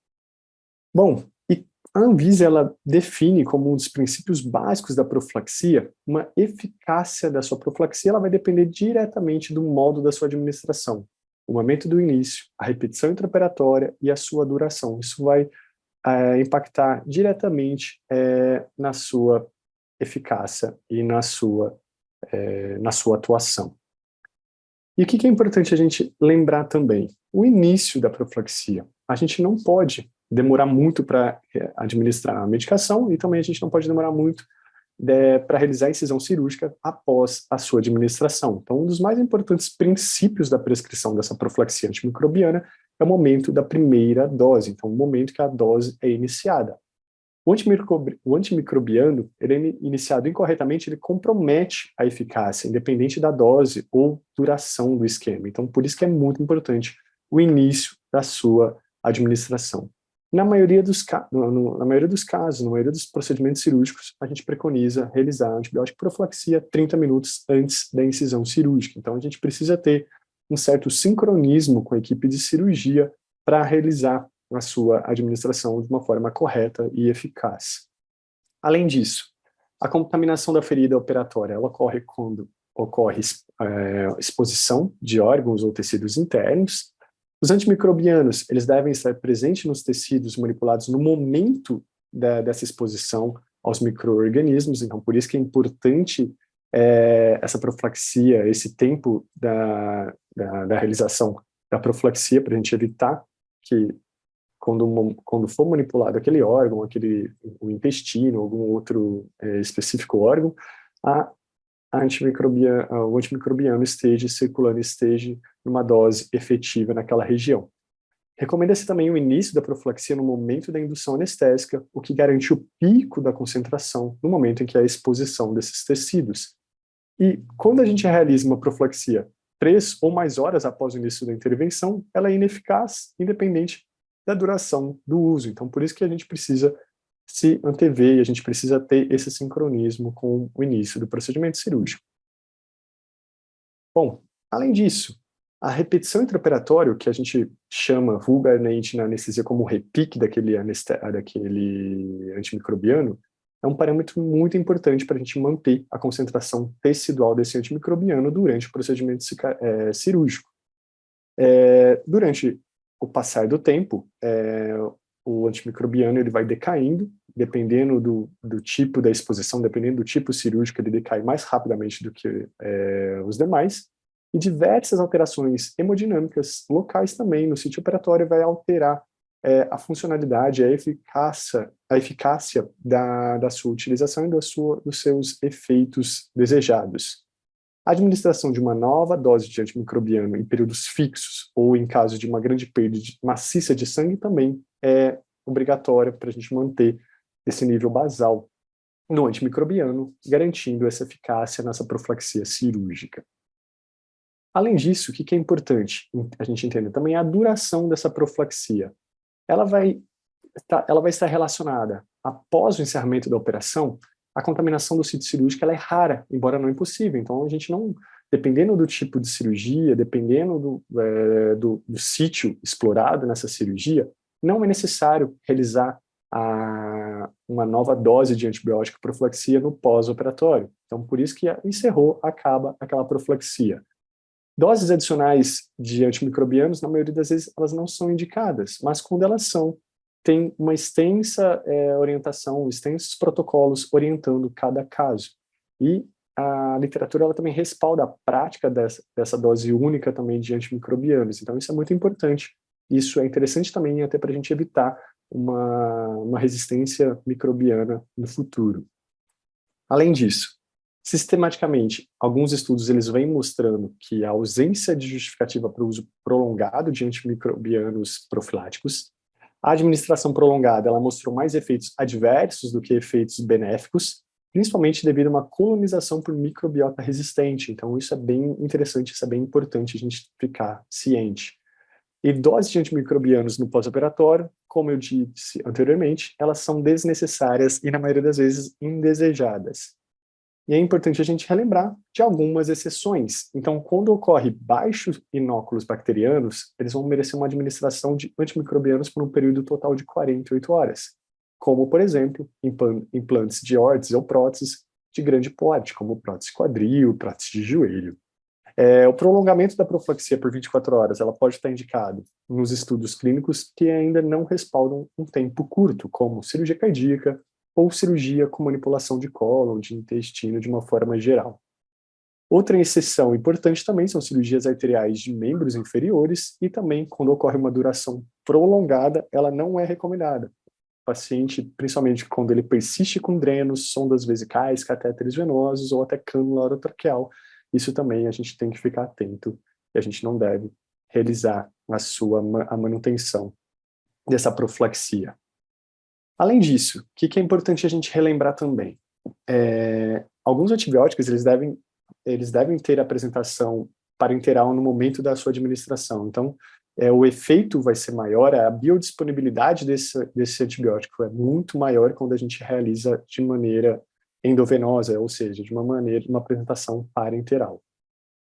Bom, e a Anvisa ela define como um dos princípios básicos da profilaxia, uma eficácia da sua profilaxia ela vai depender diretamente do modo da sua administração, o momento do início, a repetição intraoperatória e a sua duração. Isso vai impactar diretamente na sua eficácia e na sua atuação. E o que é importante a gente lembrar também? O início da profilaxia. A gente não pode demorar muito para administrar a medicação e também a gente não pode demorar muito para realizar a incisão cirúrgica após a sua administração. Então, um dos mais importantes princípios da prescrição dessa profilaxia antimicrobiana é o momento da primeira dose, então o momento que a dose é iniciada. O antimicrobiano, ele é iniciado incorretamente, ele compromete a eficácia, independente da dose ou duração do esquema. Então, por isso que é muito importante o início da sua administração. Na maioria dos casos, na maioria dos procedimentos cirúrgicos, a gente preconiza realizar a antibiótico profilaxia 30 minutos antes da incisão cirúrgica. Então, a gente precisa ter um certo sincronismo com a equipe de cirurgia para realizar a sua administração de uma forma correta e eficaz. Além disso, a contaminação da ferida operatória ela ocorre quando ocorre exposição de órgãos ou tecidos internos. Os antimicrobianos eles devem estar presentes nos tecidos manipulados no momento dessa exposição aos micro-organismos, então por isso que é importante essa profilaxia, esse tempo da realização da profilaxia, para a gente evitar que quando for manipulado aquele órgão, o intestino, algum outro específico órgão, o antimicrobiano esteja circulando, esteja numa dose efetiva naquela região. Recomenda-se também o início da profilaxia no momento da indução anestésica, o que garante o pico da concentração no momento em que há a exposição desses tecidos. E quando a gente realiza uma profilaxia 3 ou mais horas após o início da intervenção, ela é ineficaz, independente da duração do uso. Então, por isso que a gente precisa se antever e a gente precisa ter esse sincronismo com o início do procedimento cirúrgico. Bom, além disso, a repetição intraoperatória, que a gente chama vulgarmente na anestesia como o repique daquele antimicrobiano, é um parâmetro muito importante para a gente manter a concentração tecidual desse antimicrobiano durante o procedimento cirúrgico. Durante o passar do tempo, o antimicrobiano ele vai decaindo, dependendo do tipo da exposição, dependendo do tipo cirúrgico, ele decai mais rapidamente do que os demais, e diversas alterações hemodinâmicas locais também no sítio operatório vai alterar a funcionalidade, a eficácia da sua utilização e dos seus efeitos desejados. A administração de uma nova dose de antimicrobiano em períodos fixos ou em caso de uma grande perda maciça de sangue também é obrigatória para a gente manter esse nível basal no antimicrobiano, garantindo essa eficácia nessa profilaxia cirúrgica. Além disso, o que é importante a gente entender também é a duração dessa profilaxia. Ela vai estar relacionada, após o encerramento da operação, a contaminação do sítio cirúrgico ela é rara, embora não impossível. Então, a gente não, dependendo do tipo de cirurgia, dependendo do sítio explorado nessa cirurgia, não é necessário realizar uma nova dose de antibiótico profilaxia no pós-operatório. Então, por isso que acaba aquela profilaxia. Doses adicionais de antimicrobianos, na maioria das vezes, elas não são indicadas, mas quando elas são, tem uma extensa orientação, extensos protocolos orientando cada caso. E a literatura ela também respalda a prática dessa dose única também de antimicrobianos. Então, isso é muito importante. Isso é interessante também até para a gente evitar uma resistência microbiana no futuro. Além disso, sistematicamente, alguns estudos eles vêm mostrando que a ausência de justificativa para o uso prolongado de antimicrobianos profiláticos. A administração prolongada ela mostrou mais efeitos adversos do que efeitos benéficos, principalmente devido a uma colonização por microbiota resistente. Então, isso é bem interessante, isso é bem importante a gente ficar ciente. E doses de antimicrobianos no pós-operatório, como eu disse anteriormente, elas são desnecessárias e, na maioria das vezes, indesejadas. E é importante a gente relembrar de algumas exceções. Então, quando ocorre baixos inóculos bacterianos, eles vão merecer uma administração de antimicrobianos por um período total de 48 horas, como, por exemplo, implantes de órteses ou próteses de grande porte, como prótese quadril, prótese de joelho. O prolongamento da profilaxia por 24 horas, ela pode estar indicado nos estudos clínicos que ainda não respaldam um tempo curto, como cirurgia cardíaca ou cirurgia com manipulação de cólon, de intestino, de uma forma geral. Outra exceção importante também são cirurgias arteriais de membros inferiores e também, quando ocorre uma duração prolongada, ela não é recomendada. O paciente, principalmente quando ele persiste com drenos, sondas vesicais, catéteres venosos ou até cânula orotraqueal, isso também a gente tem que ficar atento e a gente não deve realizar a manutenção dessa profilaxia. Além disso, o que é importante a gente relembrar também? Alguns antibióticos, eles devem ter apresentação parenteral no momento da sua administração. Então, o efeito vai ser maior, a biodisponibilidade desse antibiótico é muito maior quando a gente realiza de maneira endovenosa, ou seja, de uma apresentação parenteral.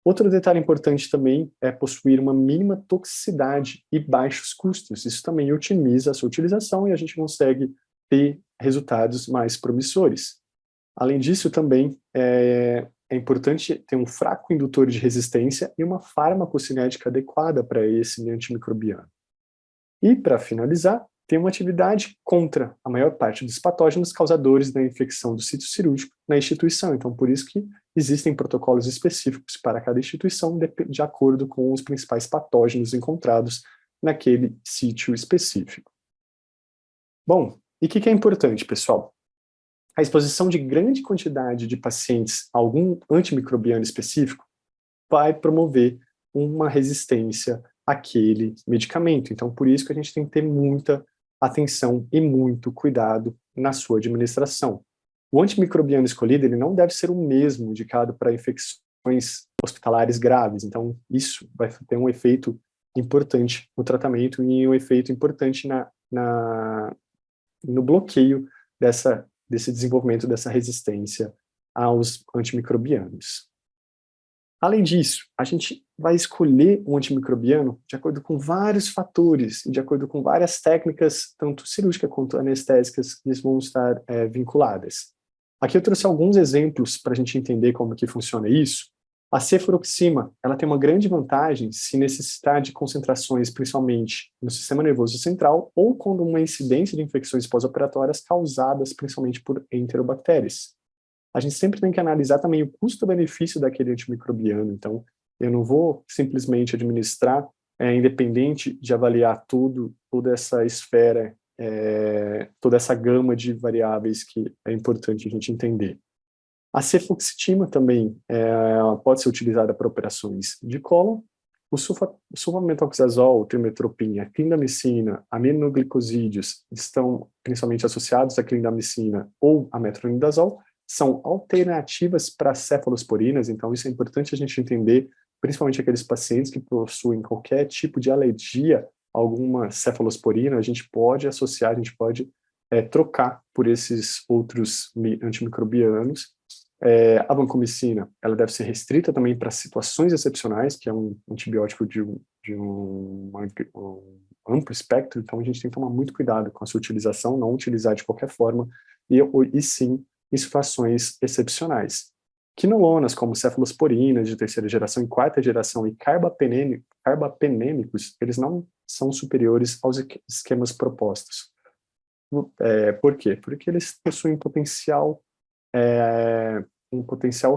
Outro detalhe importante também é possuir uma mínima toxicidade e baixos custos. Isso também otimiza a sua utilização e a gente consegue ter resultados mais promissores. Além disso, também é importante ter um fraco indutor de resistência e uma farmacocinética adequada para esse antimicrobiano. E, para finalizar, tem uma atividade contra a maior parte dos patógenos causadores da infecção do sítio cirúrgico na instituição. Então, por isso que existem protocolos específicos para cada instituição, de acordo com os principais patógenos encontrados naquele sítio específico. Bom, e o que é importante, pessoal? A exposição de grande quantidade de pacientes a algum antimicrobiano específico vai promover uma resistência àquele medicamento. Então, por isso que a gente tem que ter muita atenção e muito cuidado na sua administração. O antimicrobiano escolhido, ele não deve ser o mesmo indicado para infecções hospitalares graves. Então, isso vai ter um efeito importante no tratamento e um efeito importante no bloqueio desse desenvolvimento dessa resistência aos antimicrobianos. Além disso, a gente vai escolher um antimicrobiano de acordo com vários fatores, de acordo com várias técnicas, tanto cirúrgicas quanto anestésicas, que vão estar vinculadas. Aqui eu trouxe alguns exemplos para a gente entender como que funciona isso. A cefuroxima, ela tem uma grande vantagem se necessitar de concentrações, principalmente no sistema nervoso central, ou quando uma incidência de infecções pós-operatórias causadas principalmente por enterobactérias. A gente sempre tem que analisar também o custo-benefício daquele antimicrobiano. Então, eu não vou simplesmente administrar, independente de avaliar toda essa esfera, toda essa gama de variáveis que é importante a gente entender. A cefoxitima também pode ser utilizada para operações de cólon. O sulfamethoxazol, trimetropina, clindamicina, aminoglicosídeos estão principalmente associados à clindamicina ou a metronidazol, são alternativas para cefalosporinas, então isso é importante a gente entender, principalmente aqueles pacientes que possuem qualquer tipo de alergia a alguma cefalosporina, a gente pode associar, a gente pode trocar por esses outros antimicrobianos. A vancomicina, ela deve ser restrita também para situações excepcionais, que é um antibiótico de um amplo espectro, então a gente tem que tomar muito cuidado com a sua utilização, não utilizar de qualquer forma, e sim em situações excepcionais. Quinolonas, como cefalosporinas de terceira geração e quarta geração e carbapenêmicos, eles não são superiores aos esquemas propostos. Por quê? Porque eles possuem um potencial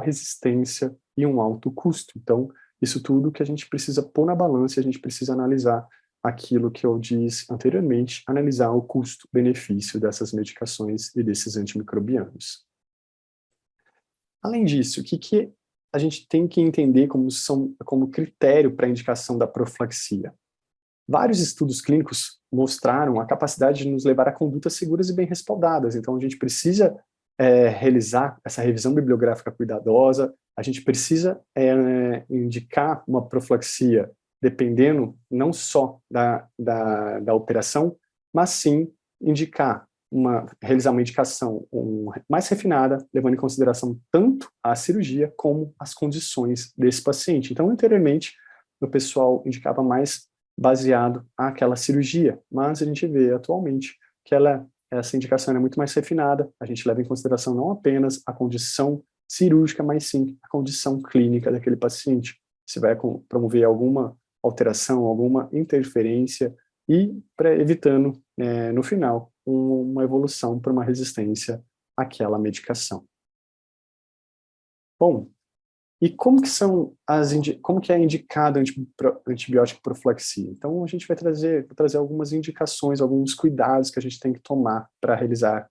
resistência e um alto custo. Então, isso tudo que a gente precisa pôr na balança, a gente precisa analisar aquilo que eu disse anteriormente, analisar o custo-benefício dessas medicações e desses antimicrobianos. Além disso, o que a gente tem que entender como critério para a indicação da profilaxia? Vários estudos clínicos mostraram a capacidade de nos levar a condutas seguras e bem respaldadas, então a gente precisa realizar essa revisão bibliográfica cuidadosa, a gente precisa indicar uma profilaxia dependendo não só da operação, mas sim indicar realizar uma indicação mais refinada, levando em consideração tanto a cirurgia como as condições desse paciente. Então, anteriormente, o pessoal indicava mais baseado àquela cirurgia, mas a gente vê atualmente que essa indicação é muito mais refinada, a gente leva em consideração não apenas a condição cirúrgica, mas sim a condição clínica daquele paciente. Se vai promover alguma alteração, alguma interferência e evitando, no final, uma evolução para uma resistência àquela medicação. Bom, e como que é indicado antibiótico profilaxia? Então, a gente vai trazer algumas indicações, alguns cuidados que a gente tem que tomar para realizar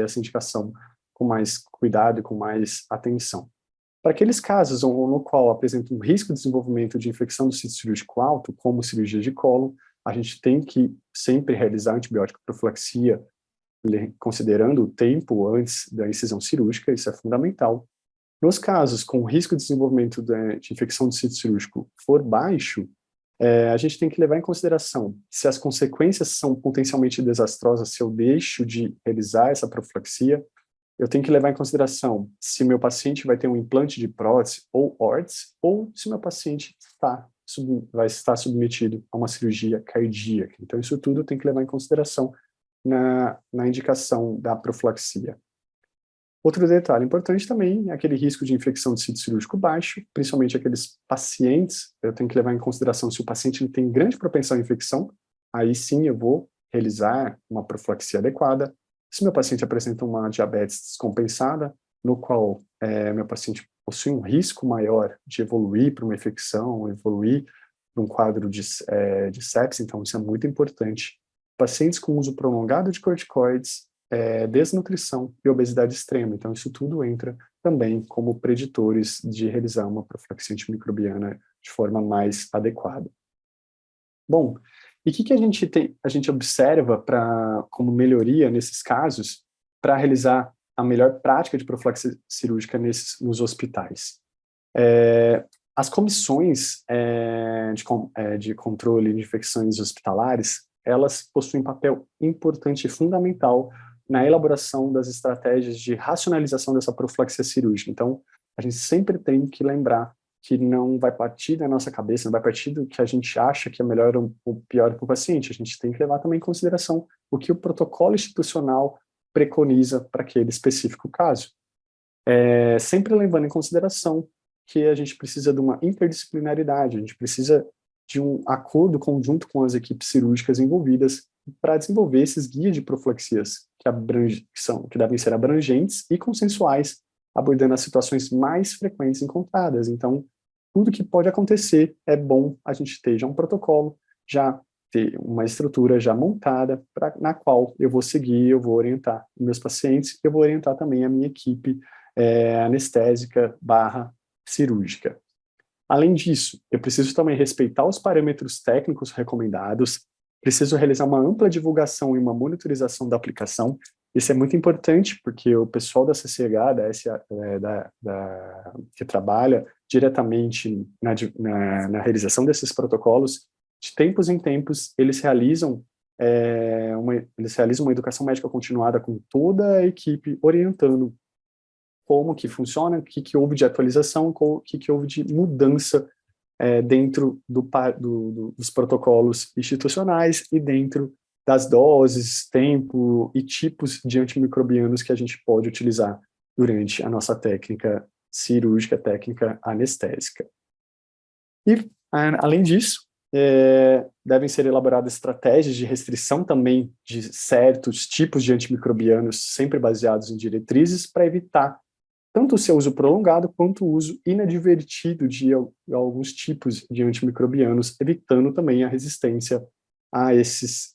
essa indicação com mais cuidado e com mais atenção. Para aqueles casos no qual apresenta um risco de desenvolvimento de infecção do sítio cirúrgico alto, como cirurgia de cólon, a gente tem que sempre realizar antibiótico profilaxia, considerando o tempo antes da incisão cirúrgica, isso é fundamental. Nos casos com risco de desenvolvimento de infecção do sítio cirúrgico for baixo, a gente tem que levar em consideração se as consequências são potencialmente desastrosas, se eu deixo de realizar essa profilaxia. Eu tenho que levar em consideração se meu paciente vai ter um implante de prótese ou órtese, ou se meu paciente vai estar submetido a uma cirurgia cardíaca. Então, isso tudo tem que levar em consideração na indicação da profilaxia. Outro detalhe importante também é aquele risco de infecção de sítio cirúrgico baixo, principalmente aqueles pacientes, eu tenho que levar em consideração se o paciente tem grande propensão à infecção, aí sim eu vou realizar uma profilaxia adequada. Se meu paciente apresenta uma diabetes descompensada, no qual meu paciente possui um risco maior de evoluir para uma infecção, evoluir para um quadro de sepsis, então isso é muito importante. Pacientes com uso prolongado de corticoides, desnutrição e obesidade extrema, então isso tudo entra também como preditores de realizar uma profilaxia antimicrobiana de forma mais adequada. Bom, e o que a gente observa como melhoria nesses casos para realizar a melhor prática de profilaxia cirúrgica nos hospitais? As comissões de controle de infecções hospitalares, elas possuem papel importante e fundamental na elaboração das estratégias de racionalização dessa profilaxia cirúrgica. Então, a gente sempre tem que lembrar que não vai partir da nossa cabeça, não vai partir do que a gente acha que é melhor ou pior para o paciente. A gente tem que levar também em consideração o que o protocolo institucional preconiza para aquele específico caso. Sempre levando em consideração que a gente precisa de uma interdisciplinaridade, a gente precisa de um acordo conjunto com as equipes cirúrgicas envolvidas para desenvolver esses guias de profilaxias que devem ser abrangentes e consensuais, abordando as situações mais frequentes encontradas. Então, tudo que pode acontecer é bom a gente ter já um protocolo, já ter uma estrutura já montada, na qual eu vou seguir, eu vou orientar meus pacientes, eu vou orientar também a minha equipe anestésica / cirúrgica. Além disso, eu preciso também respeitar os parâmetros técnicos recomendados, preciso realizar uma ampla divulgação e uma monitorização da aplicação. Isso é muito importante, porque o pessoal da CCH, que trabalha diretamente na realização desses protocolos, de tempos em tempos, eles realizam uma educação médica continuada com toda a equipe, orientando como que funciona, o que houve de atualização, o que houve de mudança dentro dos protocolos institucionais e dentro das doses, tempo e tipos de antimicrobianos que a gente pode utilizar durante a nossa técnica cirúrgica, técnica anestésica. E, além disso, devem ser elaboradas estratégias de restrição também de certos tipos de antimicrobianos, sempre baseados em diretrizes, para evitar tanto o seu uso prolongado quanto o uso inadvertido de alguns tipos de antimicrobianos, evitando também a resistência a esses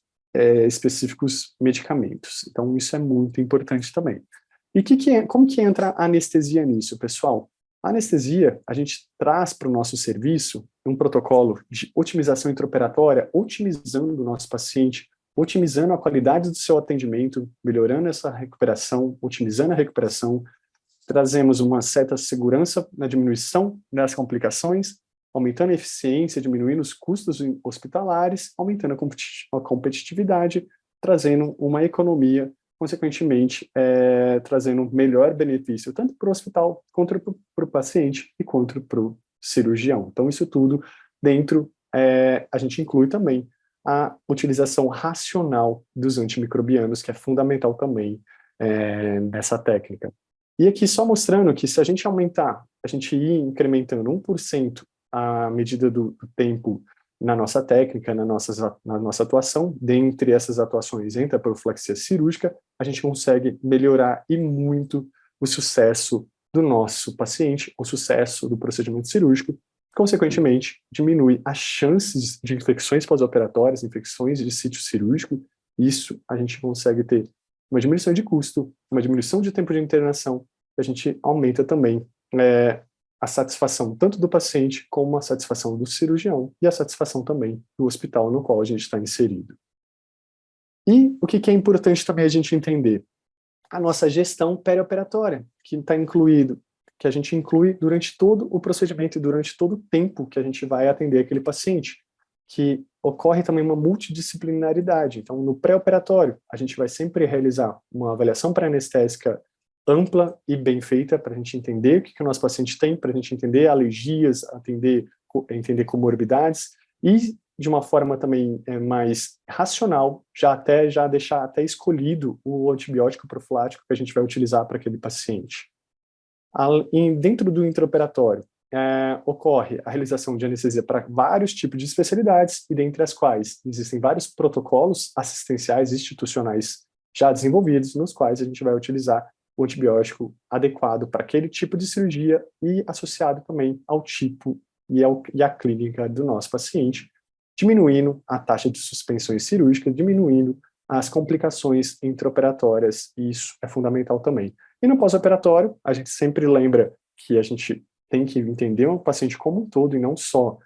específicos medicamentos. Então, isso é muito importante também. E como que entra a anestesia nisso, pessoal? A anestesia, a gente traz para o nosso serviço um protocolo de otimização intraoperatória, otimizando o nosso paciente otimizando a qualidade do seu atendimento, melhorando essa recuperação, otimizando a recuperação, trazemos uma certa segurança na diminuição das complicações, aumentando a eficiência, diminuindo os custos hospitalares, aumentando a competitividade, trazendo uma economia, consequentemente, trazendo melhor benefício, tanto para o hospital, quanto para o paciente e quanto para o cirurgião. Então, isso tudo dentro, a gente inclui também a utilização racional dos antimicrobianos, que é fundamental também nessa técnica. E aqui só mostrando que se a gente aumentar, a gente ir incrementando 1% à medida do tempo na nossa técnica, na nossa atuação, dentre essas atuações entra a profilaxia cirúrgica, a gente consegue melhorar e muito o sucesso do nosso paciente, o sucesso do procedimento cirúrgico, consequentemente, diminui as chances de infecções pós-operatórias, infecções de sítio cirúrgico. Isso a gente consegue ter uma diminuição de custo, uma diminuição de tempo de internação, a gente aumenta também a satisfação tanto do paciente como a satisfação do cirurgião e a satisfação também do hospital no qual a gente está inserido. E o que é importante também a gente entender? A nossa gestão perioperatória, que está incluído, que a gente inclui durante todo o procedimento e durante todo o tempo que a gente vai atender aquele paciente, que ocorre também uma multidisciplinaridade. Então, no pré-operatório, a gente vai sempre realizar uma avaliação pré-anestésica ampla e bem feita para a gente entender o que o nosso paciente tem, para a gente entender alergias, entender comorbidades e de uma forma também mais racional, já deixar até escolhido o antibiótico profilático que a gente vai utilizar para aquele paciente. Dentro do intraoperatório, ocorre a realização de anestesia para vários tipos de especialidades, e dentre as quais existem vários protocolos assistenciais institucionais já desenvolvidos, nos quais a gente vai utilizar o antibiótico adequado para aquele tipo de cirurgia e associado também ao tipo e à clínica do nosso paciente, diminuindo a taxa de suspensões cirúrgicas, diminuindo as complicações intraoperatórias, e isso é fundamental também. E no pós-operatório, a gente sempre lembra que a gente tem que entender o paciente como um todo e não só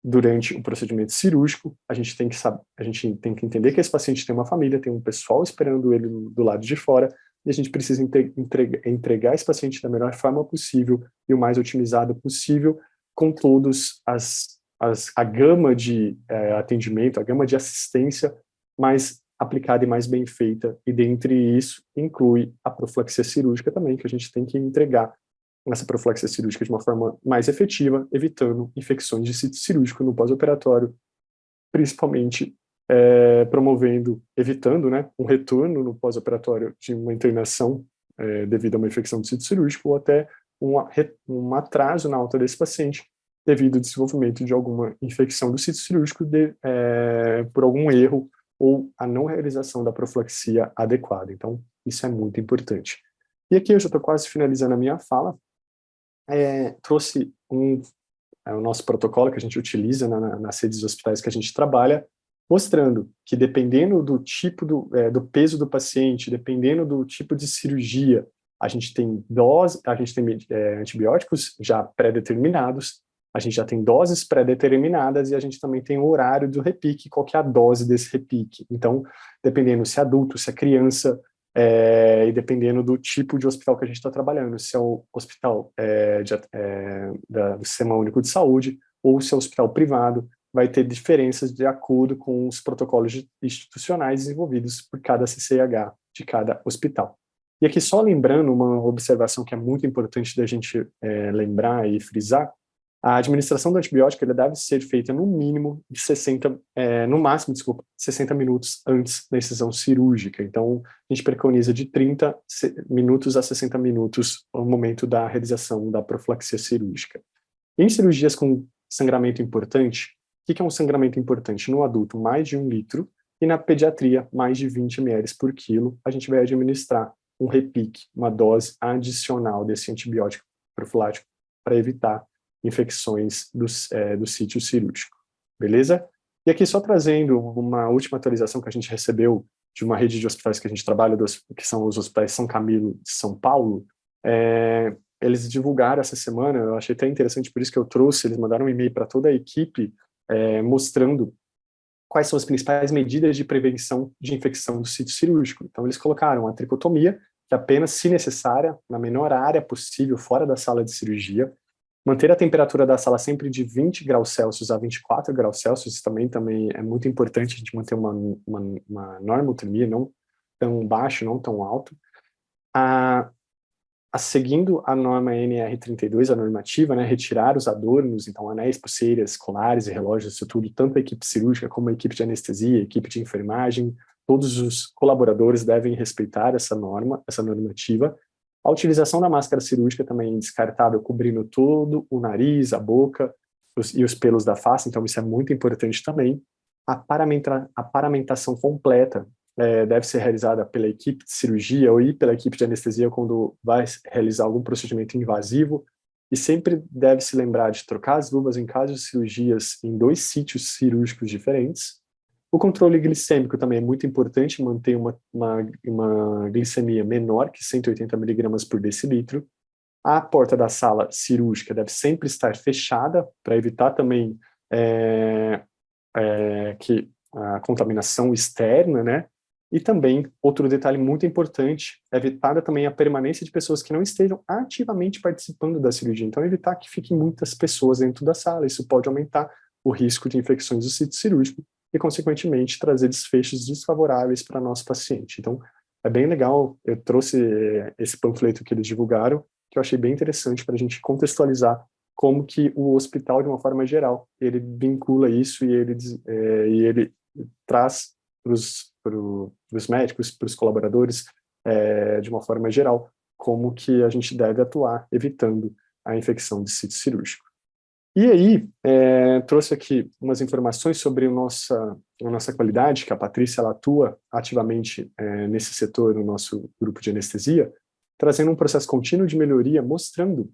durante o procedimento cirúrgico. A gente tem que entender que esse paciente tem uma família, tem um pessoal esperando ele do lado de fora, e a gente precisa entregar esse paciente da melhor forma possível e o mais otimizado possível, com todos a gama de atendimento, a gama de assistência mais aplicada e mais bem feita, e dentre isso inclui a profilaxia cirúrgica também, que a gente tem que entregar essa profilaxia cirúrgica de uma forma mais efetiva, evitando infecções de sítio cirúrgico no pós-operatório, principalmente evitando, né, um retorno no pós-operatório de uma internação devido a uma infecção de sítio cirúrgico, ou até um atraso na alta desse paciente devido ao desenvolvimento de alguma infecção do sítio cirúrgico por algum erro ou a não realização da profilaxia adequada. Então, isso é muito importante. E aqui eu já estou quase finalizando a minha fala. Trouxe o nosso protocolo que a gente utiliza nas redes de hospitais que a gente trabalha, mostrando que dependendo do tipo do peso do paciente, dependendo do tipo de cirurgia, a gente tem antibióticos já pré-determinados, a gente já tem doses pré-determinadas e a gente também tem o horário do repique, qual que é a dose desse repique. Então, dependendo se é adulto, se é criança, e dependendo do tipo de hospital que a gente está trabalhando, se é o hospital do Sistema Único de Saúde ou se é o hospital privado, vai ter diferenças de acordo com os protocolos institucionais desenvolvidos por cada CCH de cada hospital. E aqui só lembrando uma observação que é muito importante da gente lembrar e frisar: a administração do antibiótico deve ser feita no máximo 60 minutos antes da incisão cirúrgica. Então, a gente preconiza de 30 minutos a 60 minutos no momento da realização da profilaxia cirúrgica. Em cirurgias com sangramento importante, o que é um sangramento importante? No adulto, mais de 1 litro, e na pediatria, mais de 20 ml por quilo, a gente vai administrar um repique, uma dose adicional desse antibiótico profilático para evitar infecções do sítio cirúrgico, beleza? E aqui só trazendo uma última atualização que a gente recebeu de uma rede de hospitais que a gente trabalha, que são os hospitais São Camilo de São Paulo. Eles divulgaram essa semana, eu achei até interessante, por isso que eu trouxe, eles mandaram um e-mail para toda a equipe, mostrando quais são as principais medidas de prevenção de infecção do sítio cirúrgico. Então, eles colocaram a tricotomia, que apenas, se necessária, na menor área possível, fora da sala de cirurgia, manter a temperatura da sala sempre de 20 graus Celsius a 24 graus Celsius, isso também é muito importante, a gente manter uma normotermia, não tão baixo, não tão alto. Seguindo a norma NR32, a normativa, né, retirar os adornos, então anéis, pulseiras, colares e relógios, isso tudo, tanto a equipe cirúrgica como a equipe de anestesia, a equipe de enfermagem, todos os colaboradores devem respeitar essa normativa. A utilização da máscara cirúrgica também é descartável, cobrindo todo o nariz, a boca e os pelos da face, então isso é muito importante também. A paramentação completa deve ser realizada pela equipe de cirurgia ou pela equipe de anestesia quando vai realizar algum procedimento invasivo, e sempre deve se lembrar de trocar as luvas em caso de cirurgias em 2 sítios cirúrgicos diferentes. O controle glicêmico também é muito importante, manter uma glicemia menor que 180 mg por decilitro. A porta da sala cirúrgica deve sempre estar fechada, para evitar também que a contaminação externa, né? E também, outro detalhe muito importante, é evitar também a permanência de pessoas que não estejam ativamente participando da cirurgia. Então, evitar que fiquem muitas pessoas dentro da sala. Isso pode aumentar o risco de infecções do sítio cirúrgico e, consequentemente, trazer desfechos desfavoráveis para nosso paciente. Então, é bem legal. Eu trouxe esse panfleto que eles divulgaram, que eu achei bem interessante para a gente contextualizar como que o hospital, de uma forma geral, ele vincula isso e ele traz para os médicos, para os colaboradores, de uma forma geral, como que a gente deve atuar evitando a infecção de sítio cirúrgico. E aí, trouxe aqui umas informações sobre a nossa qualidade, que a Patrícia ela atua ativamente nesse setor, no nosso grupo de anestesia, trazendo um processo contínuo de melhoria, mostrando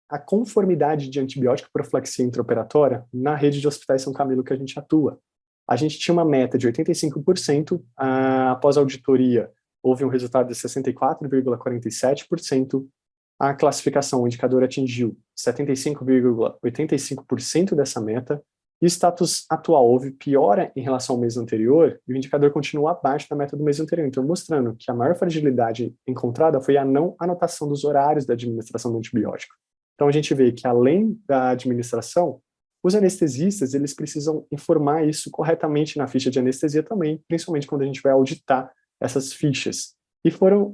a conformidade de antibiótico profilaxia intraoperatória na rede de hospitais São Camilo que a gente atua. A gente tinha uma meta de 85%, após a auditoria houve um resultado de 64,47%, a classificação, o indicador atingiu 75,85% dessa meta, e o status atual houve piora em relação ao mês anterior, e o indicador continua abaixo da meta do mês anterior, então mostrando que a maior fragilidade encontrada foi a não anotação dos horários da administração do antibiótico. Então a gente vê que além da administração, os anestesistas, eles precisam informar isso corretamente na ficha de anestesia também, principalmente quando a gente vai auditar essas fichas. E foram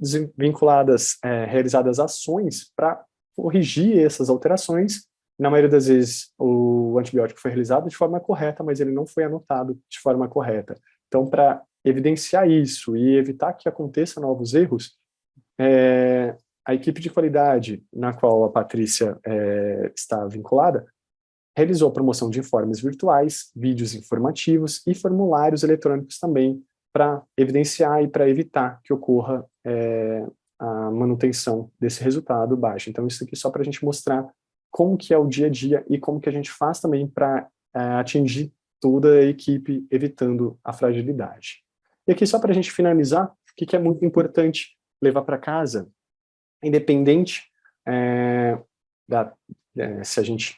realizadas ações para corrigir essas alterações. Na maioria das vezes, o antibiótico foi realizado de forma correta, mas ele não foi anotado de forma correta. Então, para evidenciar isso e evitar que aconteçam novos erros, a equipe de qualidade, na qual a Patrícia está vinculada, realizou a promoção de informes virtuais, vídeos informativos e formulários eletrônicos também, para evidenciar e para evitar que ocorra a manutenção desse resultado baixo. Então, isso aqui é só para a gente mostrar como que é o dia a dia e como que a gente faz também para atingir toda a equipe, evitando a fragilidade. E aqui, só para a gente finalizar, o que é muito importante levar para casa, independente se a gente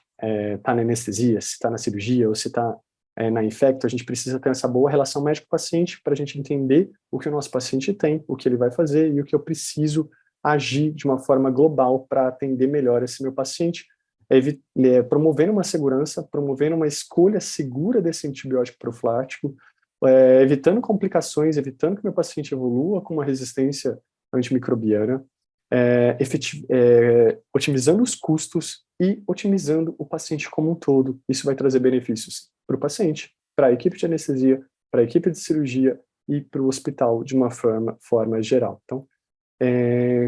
está na anestesia, se está na cirurgia ou se está na infecto, a gente precisa ter essa boa relação médico-paciente para a gente entender o que o nosso paciente tem, o que ele vai fazer e o que eu preciso agir de uma forma global para atender melhor esse meu paciente, promovendo uma segurança, promovendo uma escolha segura desse antibiótico profilático, evitando complicações, evitando que meu paciente evolua com uma resistência antimicrobiana, otimizando os custos e otimizando o paciente como um todo. Isso vai trazer benefícios para o paciente, para a equipe de anestesia, para a equipe de cirurgia e para o hospital de uma forma geral. Então,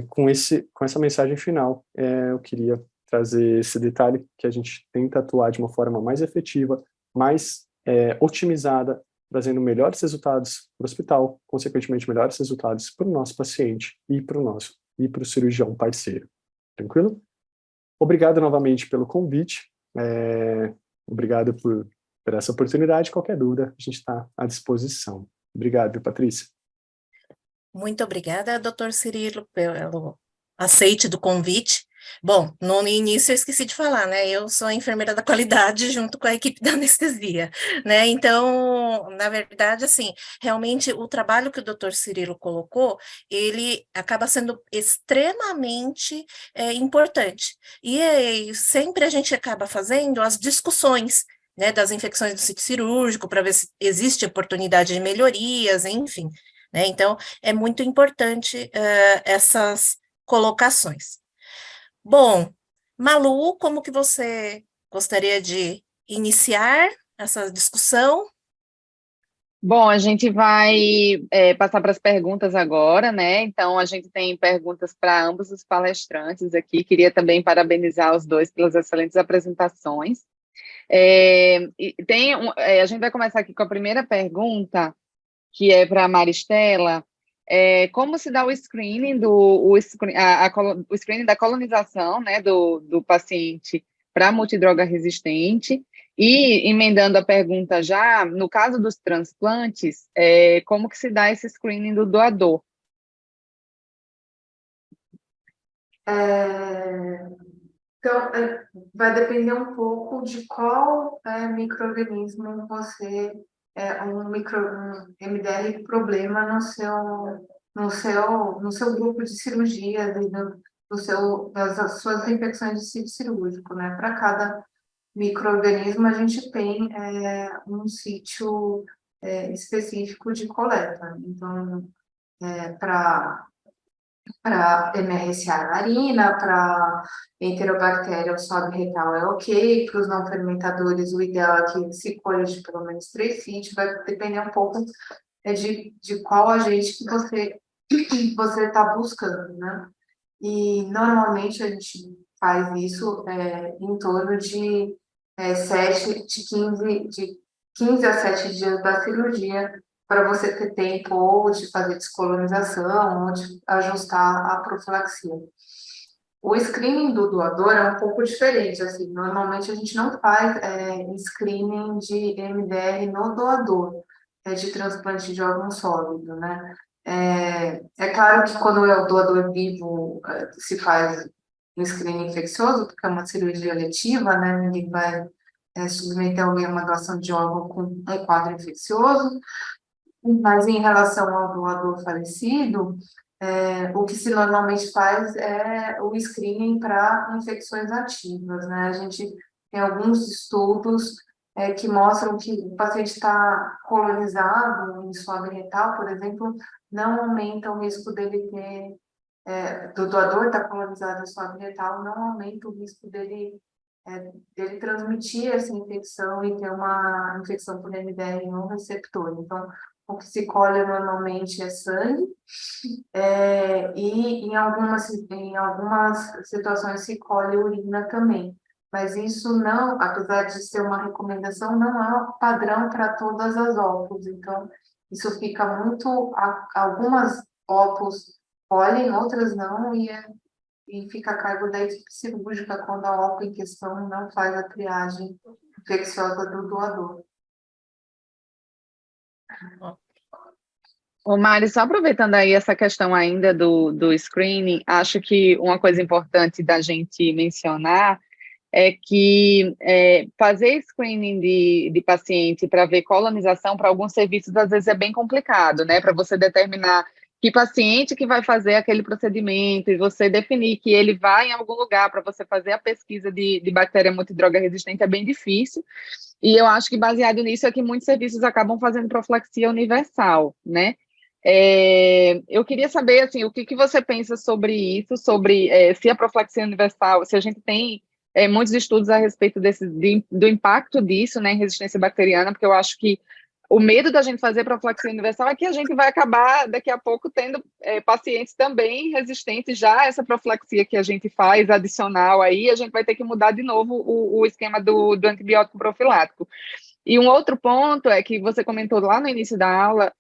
com essa mensagem final, eu queria trazer esse detalhe que a gente tenta atuar de uma forma mais efetiva, mais otimizada, trazendo melhores resultados para o hospital, consequentemente melhores resultados para o nosso paciente e para o cirurgião parceiro. Tranquilo? Obrigado novamente pelo convite, obrigado por essa oportunidade. Qualquer dúvida, a gente está à disposição. Obrigado, Patrícia. Muito obrigada, Dr. Cirilo, pelo aceite do convite. Bom, no início eu esqueci de falar, né? Eu sou a enfermeira da qualidade junto com a equipe da anestesia, né? Então, na verdade, assim, realmente o trabalho que o Dr. Cirilo colocou, ele acaba sendo extremamente importante. E sempre a gente acaba fazendo as discussões, né, das infecções do sítio cirúrgico, para ver se existe oportunidade de melhorias, enfim, né? Então, é muito importante essas colocações. Bom, Malu, como que você gostaria de iniciar essa discussão? Bom, a gente vai passar para as perguntas agora, né? Então, a gente tem perguntas para ambos os palestrantes aqui. Queria também parabenizar os dois pelas excelentes apresentações. A gente vai começar aqui com a primeira pergunta, que é para a Maristela. Como se dá o screening o screening da colonização, né, do paciente para multidroga resistente? E, emendando a pergunta já, no caso dos transplantes, como que se dá esse screening do doador? Então, vai depender um pouco de qual micro-organismo você, um MDR problema no seu grupo de cirurgia, das suas infecções de sítio cirúrgico, né? Para cada micro-organismo, a gente tem um sítio específico de coleta. Então, para MRSA narina, para Enterobactéria o swab retal é ok, para os não fermentadores o ideal é que se colha de pelo menos 3 sítios, vai depender um pouco de qual agente que você está buscando, né? E normalmente a gente faz isso em torno de 15 a 7 dias da cirurgia, para você ter tempo ou de fazer descolonização ou de ajustar a profilaxia. O screening do doador é um pouco diferente, assim, normalmente a gente não faz screening de MDR no doador, de transplante de órgão sólido, né? É claro que quando é o doador vivo, se faz um screening infeccioso, porque é uma cirurgia letiva, né? Ninguém vai submeter alguém a uma doação de órgão com um quadro infeccioso, mas em relação ao doador falecido, o que se normalmente faz é o screening para infecções ativas, né? A gente tem alguns estudos que mostram que o paciente está colonizado em swab retal, por exemplo, não aumenta o risco dele ter, do doador estar colonizado em swab retal, não aumenta o risco dele transmitir essa infecção e ter uma infecção por MDR no receptor. Então, o que se colhe normalmente é sangue, e em algumas situações se colhe urina também. Mas isso não, apesar de ser uma recomendação, não é padrão para todas as óculos. Então, isso fica muito. Algumas óculos colhem, outras não, e fica a cargo da equipe cirúrgica quando a óculo em questão não faz a triagem infecciosa do doador. Ô, Mari, só aproveitando aí essa questão ainda do screening, acho que uma coisa importante da gente mencionar é que fazer screening de paciente para ver colonização para alguns serviços às vezes é bem complicado, né? Para você determinar que paciente que vai fazer aquele procedimento e você definir que ele vai em algum lugar para você fazer a pesquisa de bactéria multidroga resistente é bem difícil. E eu acho que baseado nisso é que muitos serviços acabam fazendo profilaxia universal, né? Eu queria saber, assim, o que você pensa sobre isso, sobre se a profilaxia universal, se a gente tem muitos estudos a respeito do impacto disso, né, em resistência bacteriana, porque eu acho que o medo da gente fazer profilaxia universal é que a gente vai acabar, daqui a pouco, tendo pacientes também resistentes já a essa profilaxia que a gente faz adicional aí, a gente vai ter que mudar de novo o esquema do antibiótico profilático. E um outro ponto é que você comentou lá no início da aula,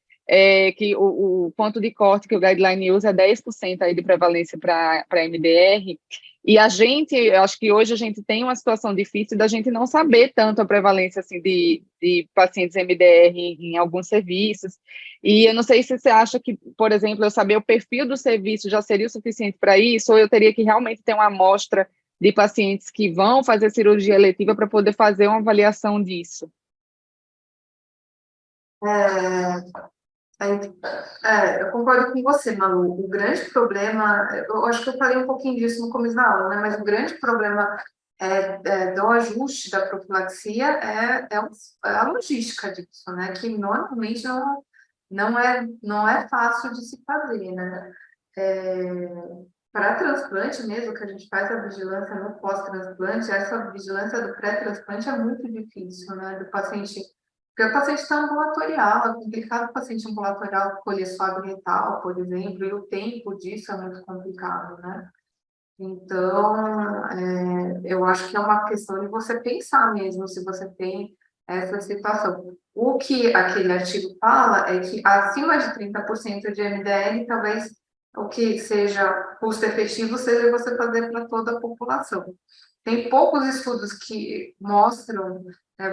que o ponto de corte que o guideline usa é 10% aí de prevalência para MDR, E eu acho que hoje a gente tem uma situação difícil da gente não saber tanto a prevalência assim, de pacientes MDR em alguns serviços. E eu não sei se você acha que, por exemplo, eu saber o perfil do serviço já seria o suficiente para isso, ou eu teria que realmente ter uma amostra de pacientes que vão fazer cirurgia eletiva para poder fazer uma avaliação disso. Eu concordo com você, Malu. O grande problema, eu acho que eu falei um pouquinho disso no começo da aula, né? Mas o grande problema do ajuste da profilaxia é a logística disso, né? Que normalmente não é fácil de se fazer, né? Para transplante mesmo, que a gente faz a vigilância no pós-transplante, essa vigilância do pré-transplante é muito difícil, né? Do paciente, porque o paciente está ambulatorial, é complicado o paciente ambulatorial colher suave retal, por exemplo, e o tempo disso é muito complicado, né? Então, eu acho que é uma questão de você pensar mesmo se você tem essa situação. O que aquele artigo fala é que acima de 30% de MDR, talvez o que seja custo efetivo seja você fazer para toda a população. Tem poucos estudos que mostram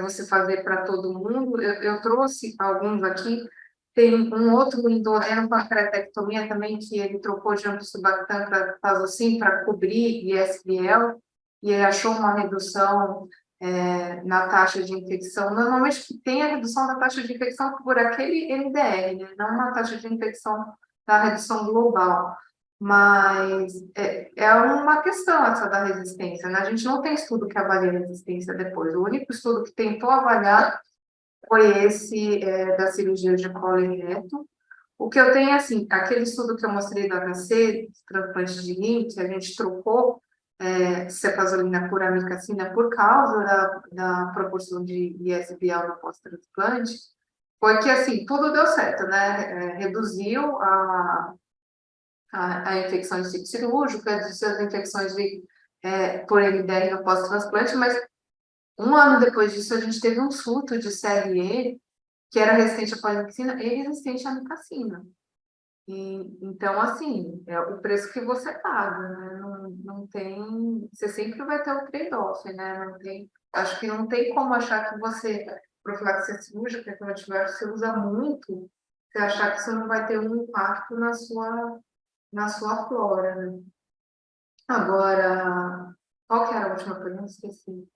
você fazer para todo mundo. Eu trouxe alguns aqui. Tem um outro indoleno pancreatectomia também, que ele trocou de ampicilbactam para tazocin para cobrir ISBL, e ele achou uma redução na taxa de infecção. Normalmente tem a redução da taxa de infecção por aquele MDR, né? Não uma taxa de infecção da redução global. Mas é uma questão essa da resistência, né? A gente não tem estudo que avalie a resistência depois. O único estudo que tentou avaliar foi esse da cirurgia de colo e reto. O que eu tenho é assim, aquele estudo que eu mostrei do HC, transplante de rim, que a gente trocou cefazolina por amikacina por causa da proporção de ISBL no pós-transplante, foi que, assim, tudo deu certo, né? Reduziu a infecção de tipo cirúrgico, reduziu as infecções por MDR no pós-transplante, mas um ano depois disso, a gente teve um surto de CRE, que era resistente à polimixina e resistente à amikacina. Então, assim, é o preço que você paga, né? Não tem... Você sempre vai ter o trade-off, né? Não tem, acho que não tem como achar que você, profilaxia cirúrgica, que você usa muito, você achar que isso não vai ter um impacto na sua flora, né? Agora, qual que era a última pergunta? Esqueci.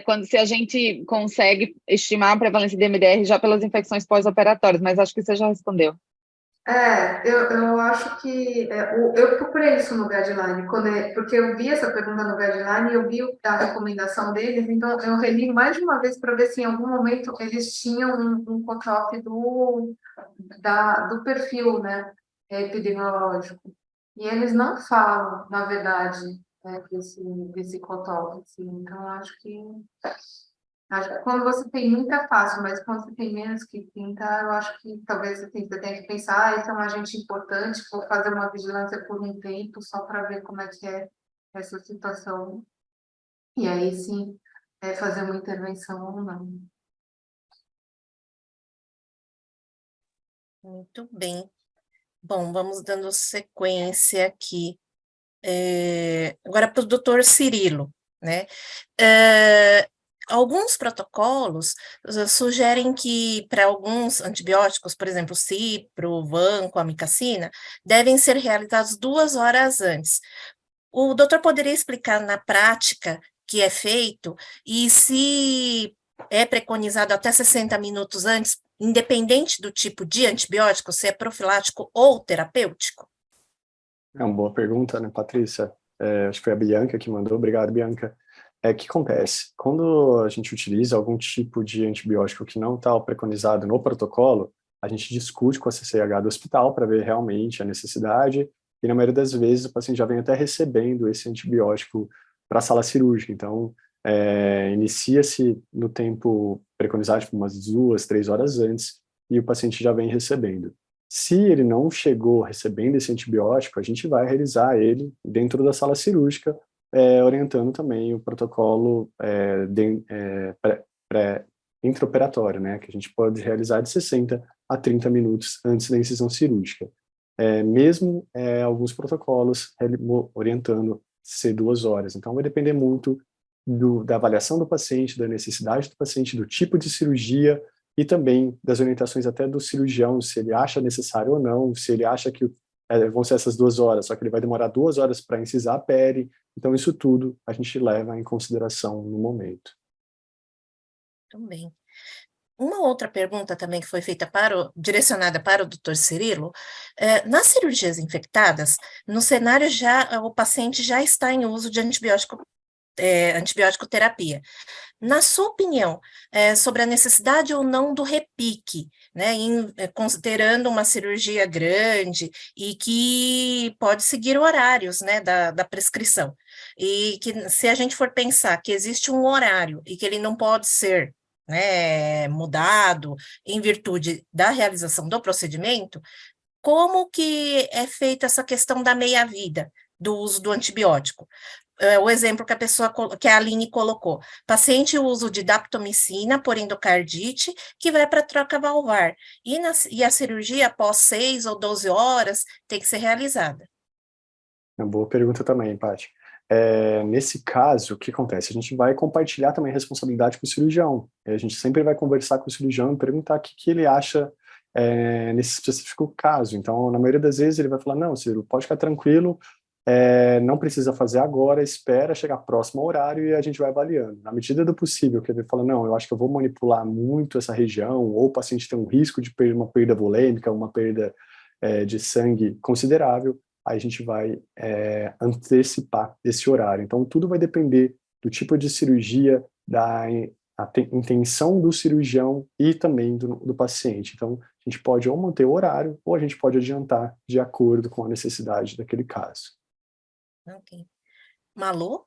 Quando se a gente consegue estimar a prevalência de MDR já pelas infecções pós-operatórias, mas acho que você já respondeu. Eu acho que eu procurei isso no guideline, porque eu vi essa pergunta no guideline e eu vi a recomendação deles, então eu reli mais de uma vez para ver se em algum momento eles tinham um cutoff do perfil, né, epidemiológico. E eles não falam, na verdade, desse cutoff, assim. Então acho que quando você tem muito é fácil, mas quando você tem menos que 30, eu acho que talvez você tenha que pensar, esse é um agente importante, vou fazer uma vigilância por um tempo, só para ver como é que é essa situação. E aí, sim, fazer uma intervenção ou não. Muito bem. Bom, vamos dando sequência aqui. Agora para o doutor Cirilo, né? Alguns protocolos sugerem que para alguns antibióticos, por exemplo, cipro, vanco, amikacina, devem ser realizados 2 horas antes. O doutor poderia explicar na prática que é feito e se é preconizado até 60 minutos antes, independente do tipo de antibiótico, se é profilático ou terapêutico? É uma boa pergunta, né, Patrícia? Acho que foi a Bianca que mandou. Obrigado, Bianca. O que acontece? Quando a gente utiliza algum tipo de antibiótico que não está preconizado no protocolo, a gente discute com a CCH do hospital para ver realmente a necessidade, e na maioria das vezes o paciente já vem até recebendo esse antibiótico para a sala cirúrgica. Então, inicia-se no tempo preconizado, tipo umas 2, 3 horas antes, e o paciente já vem recebendo. Se ele não chegou recebendo esse antibiótico, a gente vai realizar ele dentro da sala cirúrgica, orientando também o protocolo intraoperatório, né, que a gente pode realizar de 60 a 30 minutos antes da incisão cirúrgica. mesmo alguns protocolos orientando ser 2 horas. Então, vai depender muito da avaliação do paciente, da necessidade do paciente, do tipo de cirurgia e também das orientações até do cirurgião, se ele acha necessário ou não, se ele acha que vão ser essas 2 horas, só que ele vai demorar 2 horas para incisar a pele. Então, isso tudo a gente leva em consideração no momento. Também. Uma outra pergunta também que foi feita direcionada para o Dr. Cirilo, nas cirurgias infectadas, no cenário o paciente já está em uso de antibiótico terapia. Na sua opinião, sobre a necessidade ou não do repique, né, considerando uma cirurgia grande e que pode seguir horários, né, da prescrição, e que se a gente for pensar que existe um horário e que ele não pode ser, né, mudado em virtude da realização do procedimento, como que é feita essa questão da meia-vida do uso do antibiótico? O exemplo que a Aline colocou, paciente uso de daptomicina por endocardite, que vai para troca valvar, e a cirurgia após 6 ou 12 horas tem que ser realizada. Uma boa pergunta também, Paty. Nesse caso, o que acontece? A gente vai compartilhar também a responsabilidade com o cirurgião. A gente sempre vai conversar com o cirurgião e perguntar o que ele acha nesse específico caso. Então, na maioria das vezes, ele vai falar, não, Cirilo, pode ficar tranquilo, não precisa fazer agora, espera chegar próximo ao horário e a gente vai avaliando. Na medida do possível, que ele fala, não, eu acho que eu vou manipular muito essa região, ou o paciente tem um risco de uma perda volêmica, uma perda de sangue considerável, aí a gente vai antecipar esse horário. Então, tudo vai depender do tipo de cirurgia, da intenção do cirurgião e também do paciente. Então, a gente pode ou manter o horário, ou a gente pode adiantar de acordo com a necessidade daquele caso. Ok. Malu?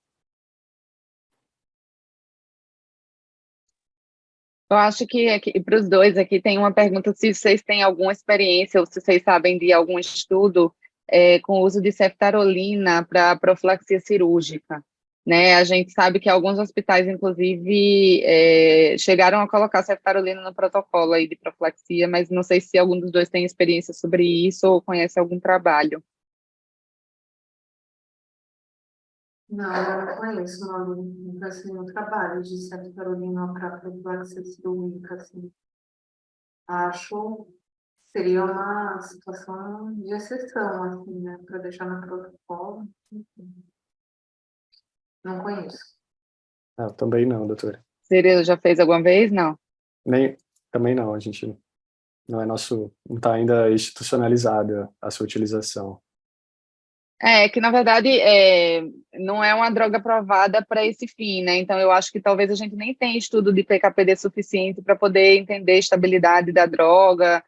Eu acho que para os dois aqui tem uma pergunta se vocês têm alguma experiência ou se vocês sabem de algum estudo com o uso de ceftarolina para profilaxia cirúrgica, né? A gente sabe que alguns hospitais, inclusive, chegaram a colocar ceftarolina no protocolo aí de profilaxia, mas não sei se algum dos dois tem experiência sobre isso ou conhece algum trabalho. Não, eu não conheço, não conheço nenhum trabalho de ceftarolina para profilaxia cirúrgica, assim. Acho que seria uma situação de exceção, assim, né, para deixar no protocolo. Enfim. Não conheço. Não, também não, doutora. Cirilo, já fez alguma vez? Não. Também não, a gente não não está ainda institucionalizada a sua utilização. Que na verdade não é uma droga aprovada para esse fim, né? Então eu acho que talvez a gente nem tenha estudo de PK/PD suficiente para poder entender a estabilidade da droga.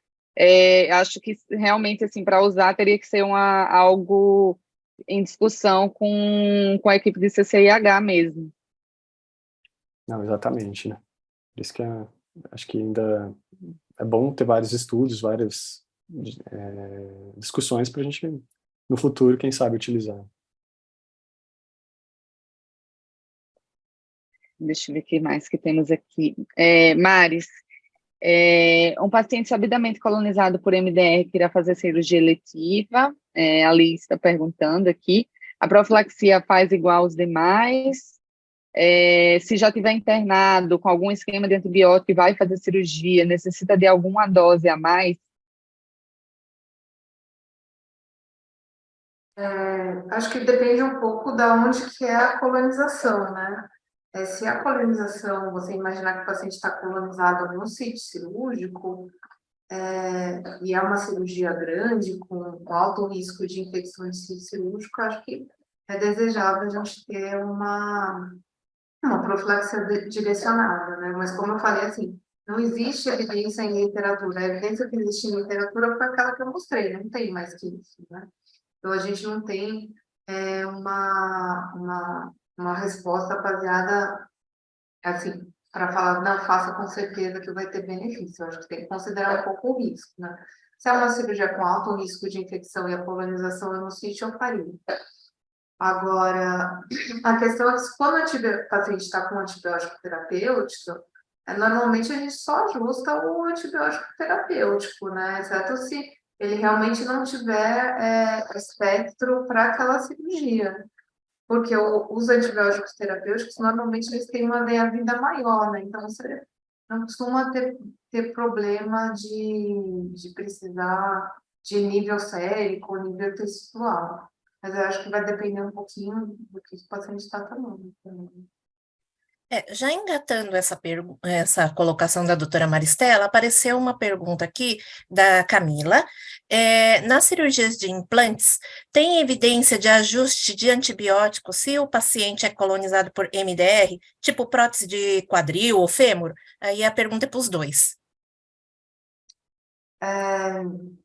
Acho que realmente assim para usar teria que ser algo em discussão com a equipe de CCIH mesmo. Não, exatamente, né? Por isso que acho que ainda é bom ter vários estudos, várias discussões para a gente, no futuro, quem sabe, utilizar. Deixa eu ver o que mais que temos aqui. Maris, um paciente sabidamente colonizado por MDR que irá fazer cirurgia eletiva, a Alice está perguntando aqui, a profilaxia faz igual aos demais? Se já tiver internado com algum esquema de antibiótico e vai fazer cirurgia, necessita de alguma dose a mais? Acho que depende um pouco da onde que é a colonização, né? Se a colonização, você imaginar que o paciente está colonizado no sítio cirúrgico, e é uma cirurgia grande, com alto risco de infecção de sítio cirúrgico, acho que é desejável a gente ter uma profilaxia direcionada, né? Mas como eu falei, assim, não existe evidência em literatura. A evidência que existe em literatura foi aquela que eu mostrei, não tem mais que isso, né? Então, a gente não tem uma resposta baseada, assim, para falar, não, faça com certeza que vai ter benefício. Eu acho que tem que considerar um pouco o risco, né? Se é uma cirurgia com alto risco de infecção e a colonização é no sítio, eu faria. Agora, a questão é que quando o paciente está com antibiótico terapêutico, normalmente a gente só ajusta o antibiótico terapêutico, né? Exceto se ele realmente não tiver espectro para aquela cirurgia. Porque os antibióticos terapêuticos, normalmente, eles têm uma meia-vida maior, né? Então, você não costuma ter problema de precisar de nível sérico ou nível textual. Mas eu acho que vai depender um pouquinho do que o paciente está tomando também. Já engatando essa colocação da doutora Maristela, apareceu uma pergunta aqui da Camila. Nas cirurgias de implantes, tem evidência de ajuste de antibiótico se o paciente é colonizado por MDR, tipo prótese de quadril ou fêmur? Aí a pergunta é para os dois.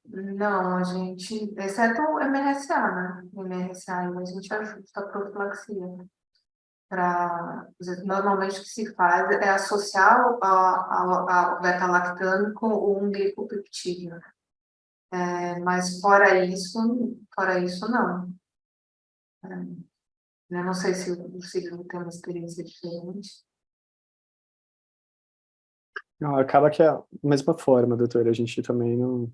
Não, a gente, exceto o MRSA, né? O MRSA, a gente ajusta a profilaxia. Normalmente o que se faz é associar ao beta-lactano com um glicopeptídeo. Mas fora isso, não. Eu não sei se o Ciro tem uma experiência diferente. Não, acaba que é a mesma forma, doutora, a gente também não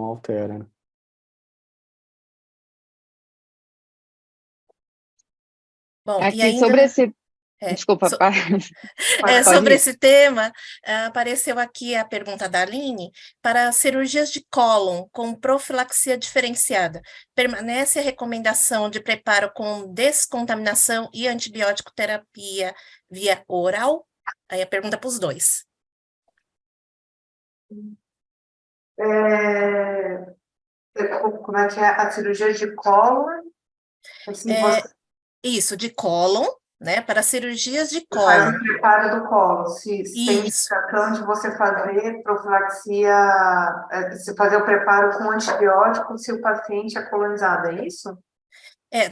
altera, né? Bom, e Aqui, ainda... sobre esse... É, Desculpa, so- pode sobre ir. esse tema, apareceu aqui a pergunta da Aline, para cirurgias de cólon com profilaxia diferenciada, permanece a recomendação de preparo com descontaminação e antibiótico terapia via oral? Aí a pergunta para os dois. Como é que é a cirurgia de colo? Assim, você Isso, de cólon, né, para cirurgias de faz cólon. o preparo do colo. Se tem Isso. indicação de você fazer profilaxia, se fazer o preparo com antibiótico se o paciente é colonizado, é isso?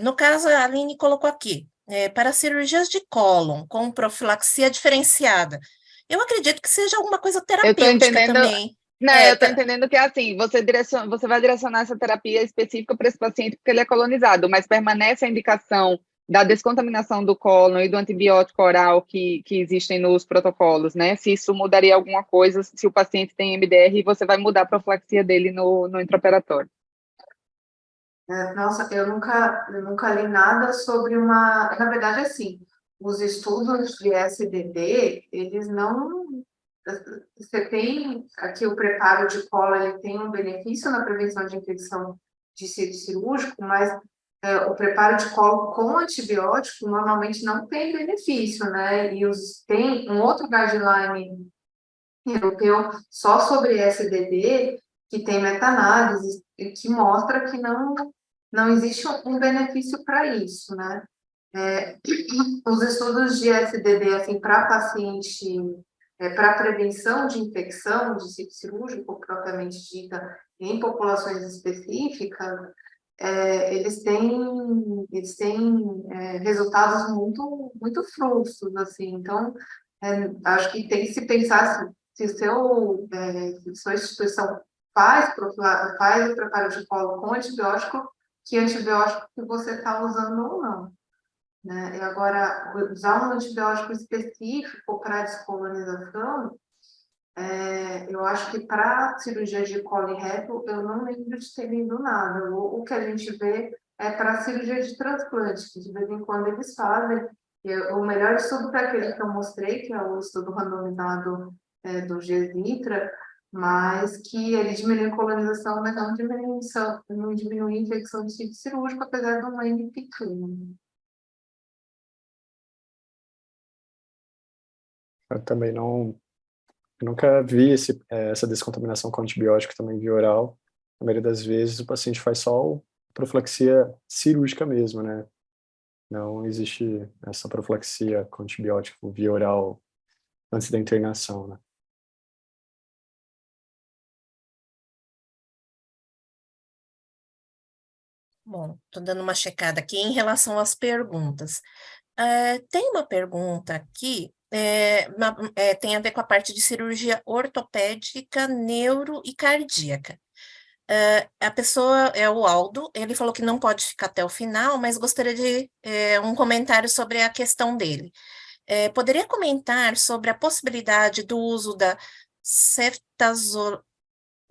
No caso, a Aline colocou aqui, para cirurgias de cólon com profilaxia diferenciada. Eu acredito que seja alguma coisa Eu estou terapêutica entendendo... também. Não, eu estou entendendo que é assim, você vai direcionar essa terapia específica para esse paciente porque ele é colonizado, mas permanece a indicação da descontaminação do cólon e do antibiótico oral que existem nos protocolos, né? Se isso mudaria alguma coisa, se o paciente tem MDR, você vai mudar a profilaxia dele no intraoperatório. Nossa, eu nunca li nada sobre uma... Na verdade, assim, os estudos de SDD, eles não... Você tem aqui o preparo de colo, ele tem um benefício na prevenção de infecção de sítio cirúrgico, mas o preparo de colo com antibiótico normalmente não tem benefício, né? E tem um outro guideline europeu só sobre SDD, que tem meta-análise, que mostra que não existe um benefício para isso, né? Os estudos de SDD, assim, para paciente, para prevenção de infecção de sítio cirúrgico, propriamente dita, em populações específicas, eles têm resultados muito frustros, assim. Então, acho que tem que se pensar se sua instituição faz o preparo de colo com antibiótico, que antibiótico que você está usando ou não, né? E agora, usar um antibiótico específico para descolonização, eu acho que para cirurgia de colo e reto, eu não lembro de ter lido nada. O que a gente vê é para cirurgia de transplante, que de vez em quando eles fazem. O melhor estudo para aquele que eu mostrei, que é o estudo randomizado do Gesitra, mas que ele diminui a colonização, mas não diminui a infecção de sítio cirúrgico, apesar de um N pequeno. Eu também nunca vi essa descontaminação com antibiótico também via oral. Na maioria das vezes o paciente faz só profilaxia cirúrgica mesmo, né? Não existe essa profilaxia com antibiótico via oral antes da internação, né? Bom, estou dando uma checada aqui em relação às perguntas. Tem uma pergunta aqui, tem a ver com a parte de cirurgia ortopédica, neuro e cardíaca. A pessoa é o Aldo, ele falou que não pode ficar até o final, mas gostaria de um comentário sobre a questão dele. Poderia comentar sobre a possibilidade do uso da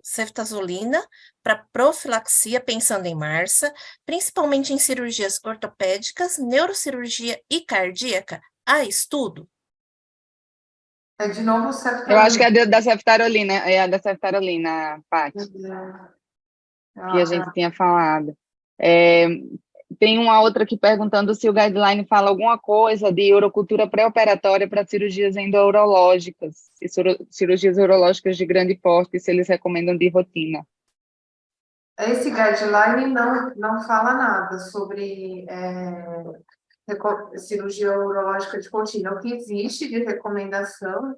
ceftazolina para profilaxia, pensando em Marsa, principalmente em cirurgias ortopédicas, neurocirurgia e cardíaca? Há estudo? É de novo o Eu acho que é ceftarolina. da ceftarolina, é a da ceftarolina, Paty, que a gente tinha falado. É, tem uma outra aqui perguntando se o guideline fala alguma coisa de urocultura pré-operatória para cirurgias endourológicas e cirurgias urológicas de grande porte, se eles recomendam de rotina. Esse guideline não fala nada sobre cirurgia urológica de rotina. O que existe de recomendação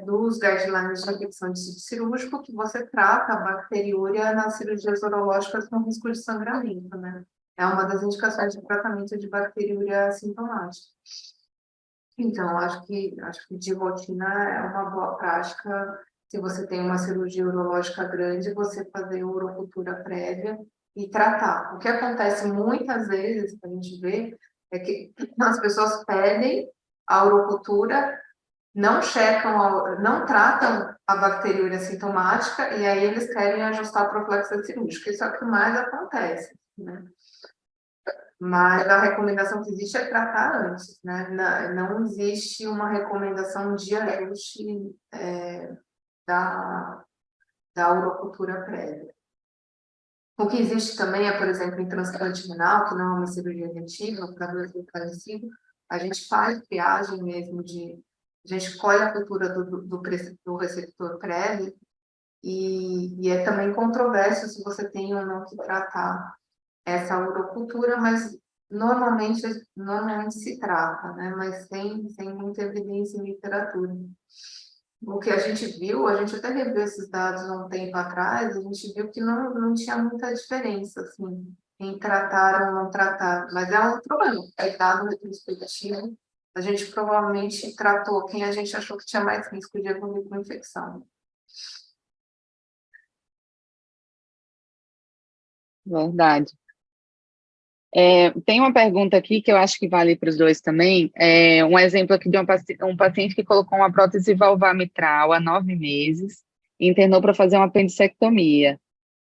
dos guidelines de infecção de sítio cirúrgico, que você trata a bacteriúria nas cirurgias urológicas com risco de sangramento, né? É uma das indicações de tratamento de bacteriúria assintomática. Então, acho que de rotina é uma boa prática, se você tem uma cirurgia urológica grande, você fazer urocultura prévia e tratar. O que acontece muitas vezes, que a gente vê, é que as pessoas pedem a urocultura, não checam, não tratam a bacteriúria sintomática e aí eles querem ajustar a profilaxia cirúrgica. Isso é o que mais acontece, né? Mas a recomendação que existe é tratar antes, né? Não existe uma recomendação de ajuste da urocultura prévia. O que existe também é, por exemplo, em transplante renal, que não é uma cirurgia eletiva, para doença falecido, a gente faz triagem mesmo a gente colhe a cultura do receptor prévio e é também controverso se você tem ou não que tratar essa urocultura, mas normalmente se trata, né? Mas sem muita evidência em literatura. O que a gente viu, a gente até reviu esses dados há um tempo atrás, a gente viu que não tinha muita diferença, assim, em tratar ou não tratar, mas é um problema, é dado retrospectivo, a gente provavelmente tratou quem a gente achou que tinha mais risco de evoluir com infecção. Verdade. Tem uma pergunta aqui que eu acho que vale para os dois também. Um exemplo aqui de um paciente que colocou uma prótese valvar mitral há 9 meses e internou para fazer uma apendicectomia.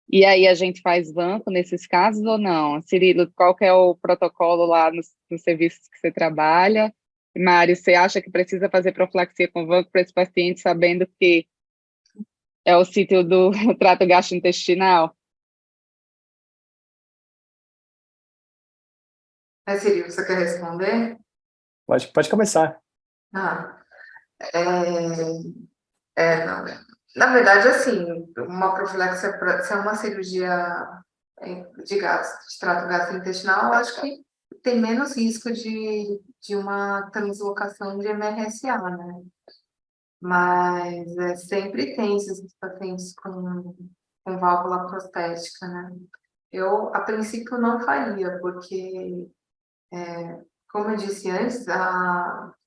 E aí a gente faz banco nesses casos ou não? Cirilo, qual que é o protocolo lá nos serviços que você trabalha? Mário, você acha que precisa fazer profilaxia com banco para esse paciente, sabendo que é o sítio do trato gastrointestinal? Cirilo, você quer responder? Pode começar. Ah, não. Na verdade, assim, uma profilaxia, se é uma cirurgia de trato gastrointestinal, eu acho que tem menos risco de uma translocação de MRSA, né? Mas sempre tem esses pacientes com válvula prostética, né? Eu, a princípio, não faria, porque, como eu disse antes,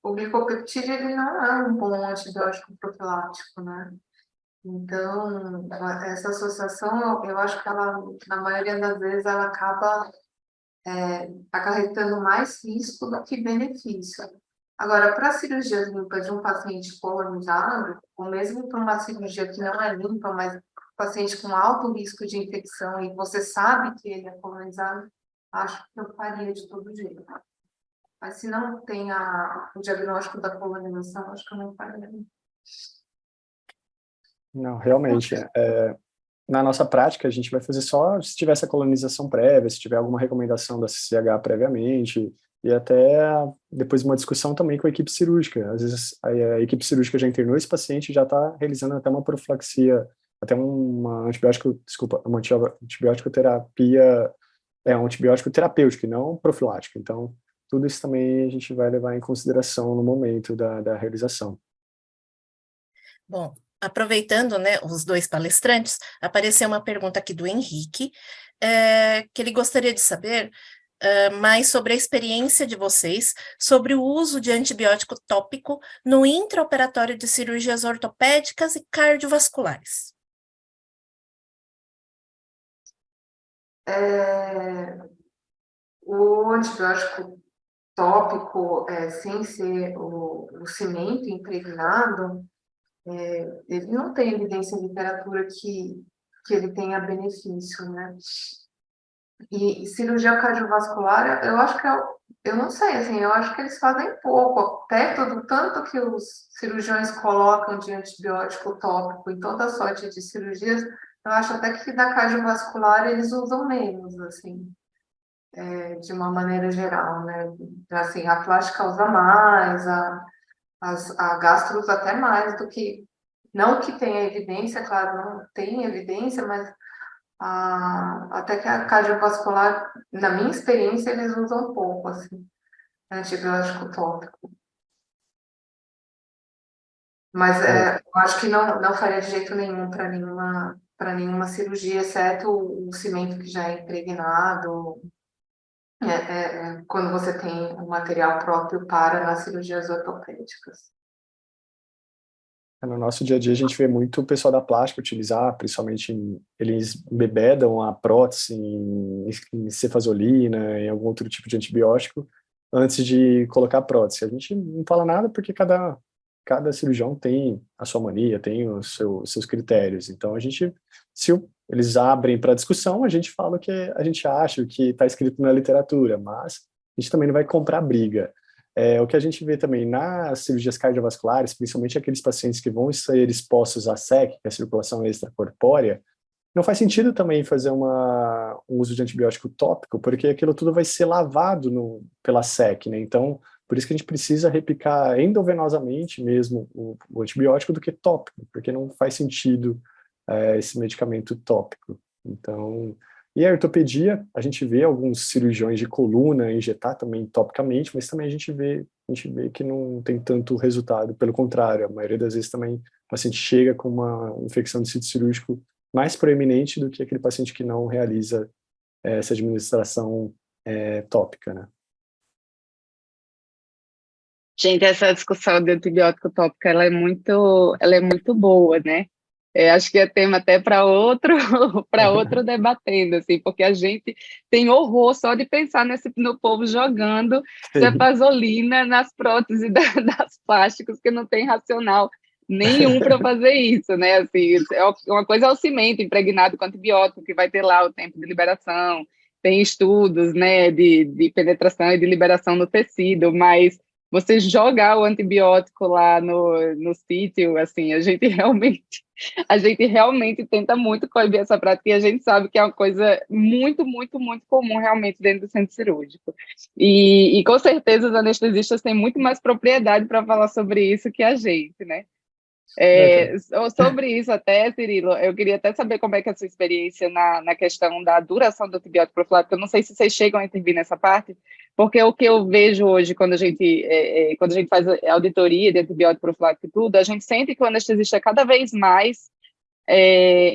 o glicopeptídeo ele não é um bom antibiótico profilático, né? Então, essa associação, eu acho que ela, na maioria das vezes, ela acaba acarretando mais risco do que benefício. Agora, para cirurgias limpas de um paciente colonizado, ou mesmo para uma cirurgia que não é limpa, mas paciente com alto risco de infecção e você sabe que ele é colonizado, acho que eu faria de todo jeito. Mas se não tem o diagnóstico da colonização, acho que eu não faria. Não, realmente. Na nossa prática, a gente vai fazer só se tiver essa colonização prévia, se tiver alguma recomendação da CCH previamente, e até depois uma discussão também com a equipe cirúrgica. Às vezes a equipe cirúrgica já internou esse paciente e já está realizando até uma profilaxia, até uma antibiótico terapia, um antibiótico terapêutico, e não profilático. Então, tudo isso também a gente vai levar em consideração no momento da realização. Bom, aproveitando, né, os dois palestrantes, apareceu uma pergunta aqui do Henrique, que ele gostaria de saber mais sobre a experiência de vocês sobre o uso de antibiótico tópico no intraoperatório de cirurgias ortopédicas e cardiovasculares. O antibiótico tópico, sem ser o cimento impregnado, ele não tem evidência em literatura que ele tenha benefício, né? E cirurgia cardiovascular, eu acho que eu não sei, assim, eu acho que eles fazem pouco, perto do tanto que os cirurgiões colocam de antibiótico tópico em toda sorte de cirurgias, eu acho até que da cardiovascular eles usam menos, assim, de uma maneira geral, né? Assim, a plástica usa mais, a gastro usa até mais do que, não que tenha evidência, claro, não tem evidência, mas até que a cardiovascular, na minha experiência, eles usam pouco, assim, antibiótico tópico. Mas eu acho que não faria de jeito nenhum para nenhuma cirurgia, exceto o cimento que já é impregnado, quando você tem um material próprio para nas cirurgias ortopédicas. No nosso dia a dia, a gente vê muito o pessoal da plástica utilizar, principalmente eles embebedam a prótese em cefazolina, em algum outro tipo de antibiótico, antes de colocar a prótese. A gente não fala nada porque cada cirurgião tem a sua mania, tem os seus critérios. Então, se eles abrem para discussão, a gente fala o que a gente acha, o que está escrito na literatura, mas a gente também não vai comprar briga. O que a gente vê também nas cirurgias cardiovasculares, principalmente aqueles pacientes que vão ser expostos à SEC, que é a circulação extracorpórea, não faz sentido também fazer um uso de antibiótico tópico, porque aquilo tudo vai ser lavado pela SEC, né? Então, por isso que a gente precisa replicar endovenosamente mesmo o antibiótico do que tópico, porque não faz sentido esse medicamento tópico. Então, e a ortopedia, a gente vê alguns cirurgiões de coluna injetar também topicamente, mas também a gente vê que não tem tanto resultado, pelo contrário, a maioria das vezes também o paciente chega com uma infecção de sítio cirúrgico mais proeminente do que aquele paciente que não realiza essa administração tópica, né? Gente, essa discussão de antibiótico tópico, ela é muito boa, né? Acho que é tema até para outro, para outro debatendo, assim, porque a gente tem horror só de pensar no povo jogando cefazolina nas próteses das plásticos, que não tem racional nenhum para fazer isso, né? Assim, uma coisa é o cimento impregnado com antibiótico, que vai ter lá o tempo de liberação, tem estudos, né, de penetração e de liberação no tecido, mas você jogar o antibiótico lá no sítio, assim, a gente realmente tenta muito coibir essa prática e a gente sabe que é uma coisa muito, muito, muito comum realmente dentro do centro cirúrgico. E com certeza os anestesistas têm muito mais propriedade para falar sobre isso que a gente, né? Sobre isso até, Cirilo, eu queria até saber como é que é a sua experiência na questão da duração do antibiótico profilático. Eu não sei se vocês chegam a intervir nessa parte, porque o que eu vejo hoje quando a gente faz auditoria de antibiótico profilático e tudo, a gente sente que o anestesista é cada vez mais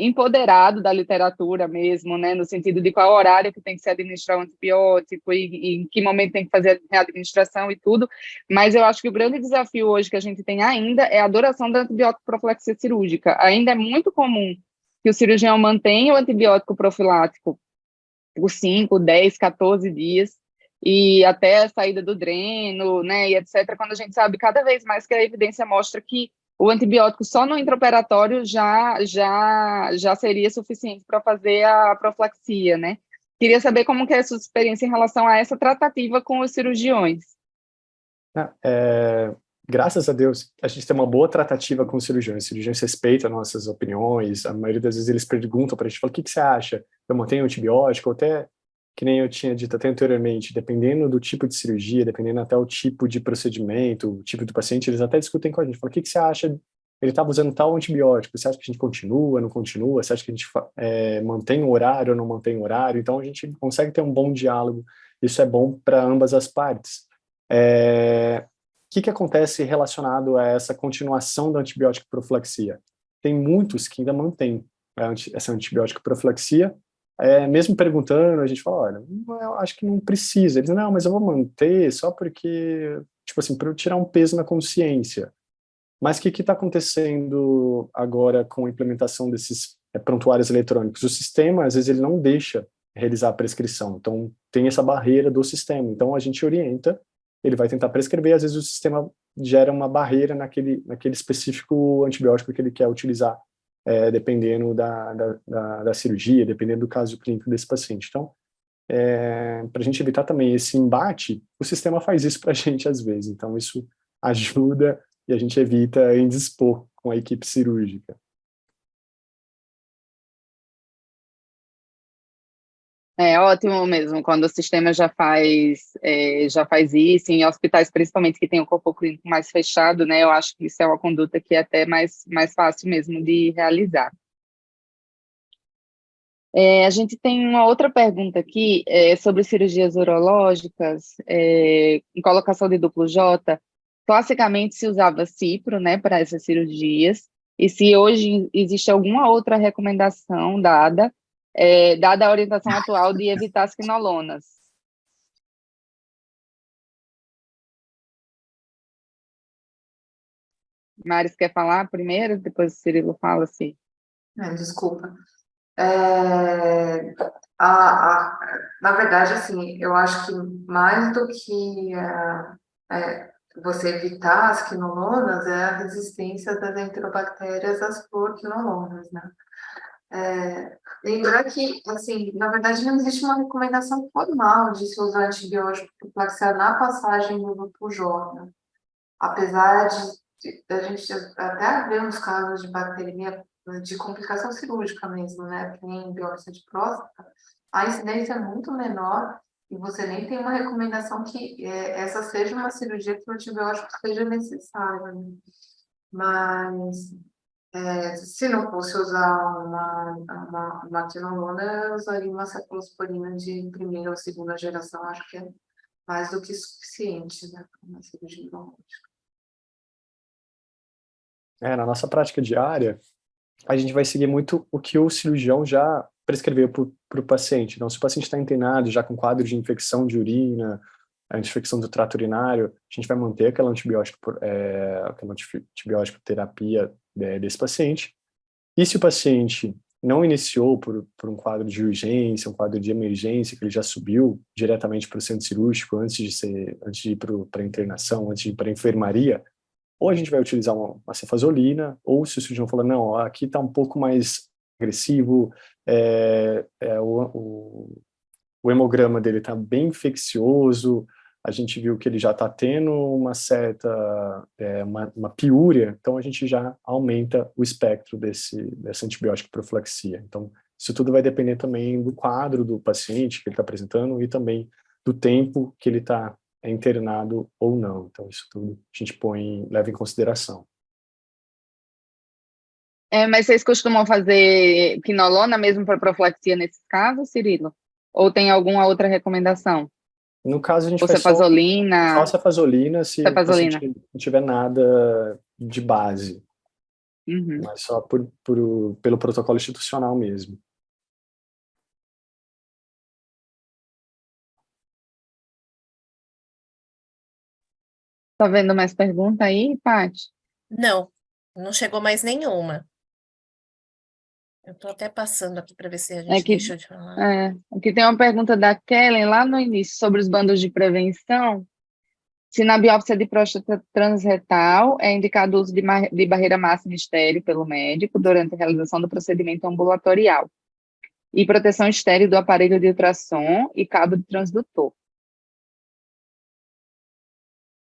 empoderado da literatura mesmo, né, no sentido de qual horário que tem que se administrar o antibiótico e em que momento tem que fazer a readministração e tudo, mas eu acho que o grande desafio hoje que a gente tem ainda é a duração da antibiótico profilaxia cirúrgica. Ainda é muito comum que o cirurgião mantenha o antibiótico profilático por 5, 10, 14 dias, e até a saída do dreno, né, e etc., quando a gente sabe cada vez mais que a evidência mostra que o antibiótico só no intraoperatório já seria suficiente para fazer a profilaxia, né? Queria saber como que é a sua experiência em relação a essa tratativa com os cirurgiões. Graças a Deus, a gente tem uma boa tratativa com os cirurgiões respeitam nossas opiniões, a maioria das vezes eles perguntam para a gente, falam, o que você acha? Eu mantenho antibiótico? Ou até, que nem eu tinha dito até anteriormente, dependendo do tipo de cirurgia, dependendo até o tipo de procedimento, o tipo do paciente, eles até discutem com a gente, falam, o que você acha? Ele estava usando tal antibiótico, você acha que a gente continua, não continua? Você acha que a gente mantém o horário ou não mantém o horário? Então a gente consegue ter um bom diálogo, isso é bom para ambas as partes. O que acontece relacionado a essa continuação da antibiótico profilaxia? Tem muitos que ainda mantêm essa antibiótico profilaxia, mesmo perguntando, a gente fala, olha, eu acho que não precisa. Eles, não, mas eu vou manter só porque, tipo assim, para eu tirar um peso na consciência. Mas o que está acontecendo agora com a implementação desses prontuários eletrônicos? O sistema, às vezes, ele não deixa realizar a prescrição. Então, tem essa barreira do sistema. Então, a gente orienta, ele vai tentar prescrever, às vezes o sistema gera uma barreira naquele específico antibiótico que ele quer utilizar, dependendo da cirurgia, dependendo do caso clínico desse paciente. Então, para a gente evitar também esse embate, o sistema faz isso para a gente às vezes. Então, isso ajuda e a gente evita indispor com a equipe cirúrgica. É ótimo mesmo, quando o sistema já faz isso, em hospitais principalmente que tem o corpo clínico mais fechado, né? Eu acho que isso é uma conduta que é até mais fácil mesmo de realizar. A gente tem uma outra pergunta aqui sobre cirurgias urológicas, em colocação de duplo J. Classicamente se usava cipro, né, para essas cirurgias, e se hoje existe alguma outra recomendação dada a orientação atual de evitar as quinolonas. Maris quer falar primeiro, depois o Cirilo fala, assim. Desculpa. Na verdade, assim, eu acho que mais do que você evitar as quinolonas é a resistência das enterobactérias às fluoroquinolonas, né? Lembrar que, assim, na verdade, não existe uma recomendação formal de se usar antibiótico profilaxia na passagem do grupo J, né? Apesar de a gente até ver uns casos de bacteremia de complicação cirúrgica mesmo, né? Que nem biópsia de próstata, a incidência é muito menor e você nem tem uma recomendação que essa seja uma cirurgia que o antibiótico seja necessário, né? Mas se não fosse usar uma quinolona, eu usaria uma cefalosporina de primeira ou segunda geração, acho que é mais do que suficiente, né? Para uma cirurgia urológica. Na nossa prática diária, a gente vai seguir muito o que o cirurgião já prescreveu para o paciente. Então, se o paciente está internado, já com quadro de infecção de urina, a infecção do trato urinário, a gente vai manter aquela antibiótico terapia desse paciente. E se o paciente não iniciou por um quadro de urgência, um quadro de emergência, que ele já subiu diretamente para o centro cirúrgico antes de ir para a internação, antes de ir para a enfermaria, ou a gente vai utilizar uma cefazolina, ou se o cirurgião falar, não, aqui está um pouco mais agressivo, o hemograma dele está bem infeccioso, a gente viu que ele já está tendo uma certa, uma piúria, então a gente já aumenta o espectro dessa antibiótica profilaxia. Então, isso tudo vai depender também do quadro do paciente que ele está apresentando e também do tempo que ele está internado ou não. Então, isso tudo a gente leva em consideração. Mas vocês costumam fazer quinolona mesmo para profilaxia nesses casos, Cirilo? Ou tem alguma outra recomendação? No caso, a gente Ou faz cefazolina? só cefazolina se o Cefazolina. paciente não tiver nada de base. Uhum. Mas só pelo protocolo institucional mesmo. Tá vendo mais pergunta aí, Paty? Não chegou mais nenhuma. Eu estou até passando aqui para ver se a gente deixou de falar. Aqui tem uma pergunta da Kellen, lá no início, sobre os bandos de prevenção. Se na biópsia de próstata transretal é indicado o uso de barreira máxima estéril pelo médico durante a realização do procedimento ambulatorial e proteção estéril do aparelho de ultrassom e cabo de transdutor.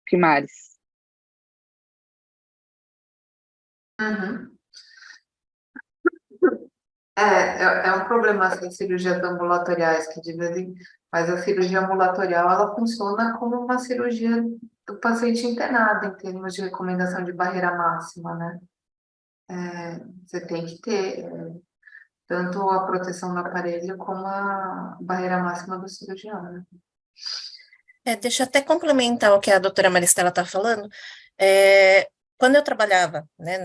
Que mais? Uhum. É um problema essas cirurgias ambulatoriais que dizem, mas a cirurgia ambulatorial ela funciona como uma cirurgia do paciente internado em termos de recomendação de barreira máxima, né? Você tem que ter tanto a proteção do aparelho como a barreira máxima do cirurgião, né? Deixa eu até complementar o que a doutora Maristela está falando. Quando eu trabalhava, né,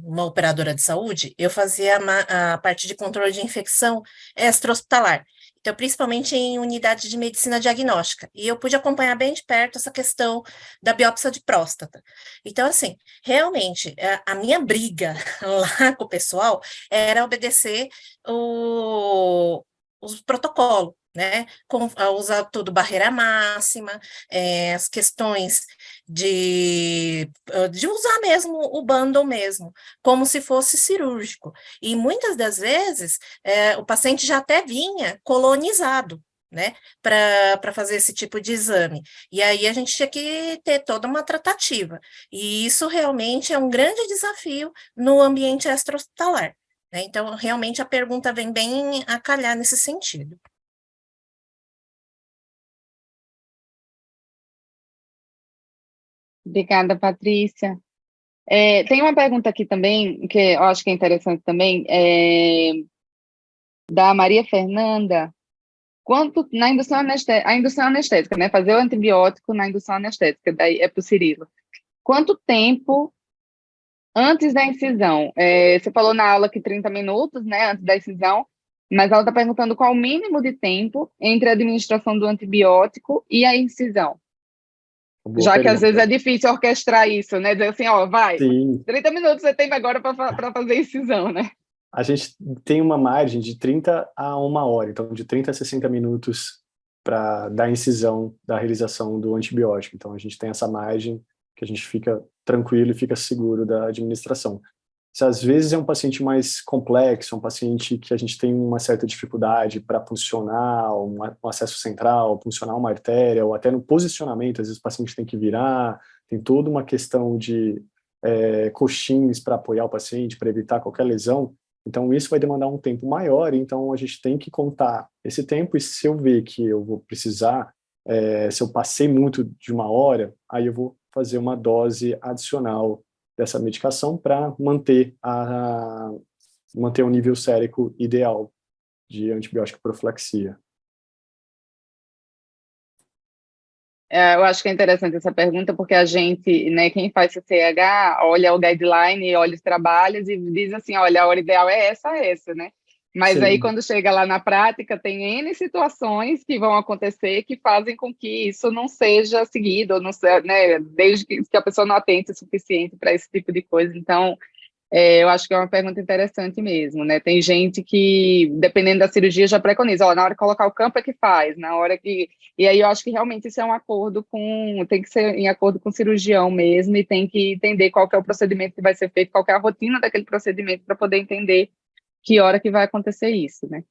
numa operadora de saúde, eu fazia a parte de controle de infecção extra-hospitalar. Então, principalmente em unidade de medicina diagnóstica. E eu pude acompanhar bem de perto essa questão da biópsia de próstata. Então, assim, realmente, a minha briga lá com o pessoal era obedecer os protocolos, né, a usar tudo barreira máxima, as questões de usar mesmo o bundle mesmo, como se fosse cirúrgico. E muitas das vezes o paciente já até vinha colonizado, né, para fazer esse tipo de exame. E aí a gente tinha que ter toda uma tratativa. E isso realmente é um grande desafio no ambiente extra-hospitalar, né? Então, realmente a pergunta vem bem a calhar nesse sentido. Obrigada, Patrícia. Tem uma pergunta aqui também, que eu acho que é interessante também, da Maria Fernanda. Quanto na indução anestésica, a indução anestésica, né? Fazer o antibiótico na indução anestésica, daí é para o Cirilo. Quanto tempo antes da incisão? Você falou na aula que 30 minutos, né, antes da incisão, mas ela está perguntando qual o mínimo de tempo entre a administração do antibiótico e a incisão. Boa Já que às vezes pergunta. é difícil orquestrar isso, né? Dizer assim, ó, vai, Sim, 30 minutos você tem agora para fazer incisão, né? a gente tem uma margem de 30 a 1 hora, então de 30 a 60 minutos para dar incisão da realização do antibiótico. Então a gente tem essa margem que a gente fica tranquilo e fica seguro da administração. Se às vezes é um paciente mais complexo, um paciente que a gente tem uma certa dificuldade para funcionar um acesso central, funcionar uma artéria, ou até no posicionamento, às vezes o paciente tem que virar, tem toda uma questão de coxins para apoiar o paciente, para evitar qualquer lesão. Então, isso vai demandar um tempo maior, então a gente tem que contar esse tempo, e se eu ver que eu vou precisar, se eu passei muito de 1 hora, aí eu vou fazer uma dose adicional dessa medicação para manter o nível sérico ideal de antibiótico profilaxia. Eu acho que é interessante essa pergunta, porque a gente, né, quem faz CCH, olha o guideline, olha os trabalhos e diz assim, olha, a hora ideal é essa, né? Mas aí, Sim, quando chega lá na prática, tem N situações que vão acontecer que fazem com que isso não seja seguido, ou não, né, desde que a pessoa não atente o suficiente para esse tipo de coisa. Então, eu acho que é uma pergunta interessante mesmo, né? Tem gente que, dependendo da cirurgia, já preconiza, ó, na hora de colocar o campo é que faz, na hora que... E aí eu acho que realmente isso é um acordo tem que ser em acordo com o cirurgião mesmo, e tem que entender qual que é o procedimento que vai ser feito, qual que é a rotina daquele procedimento, para poder entender que hora que vai acontecer isso, né?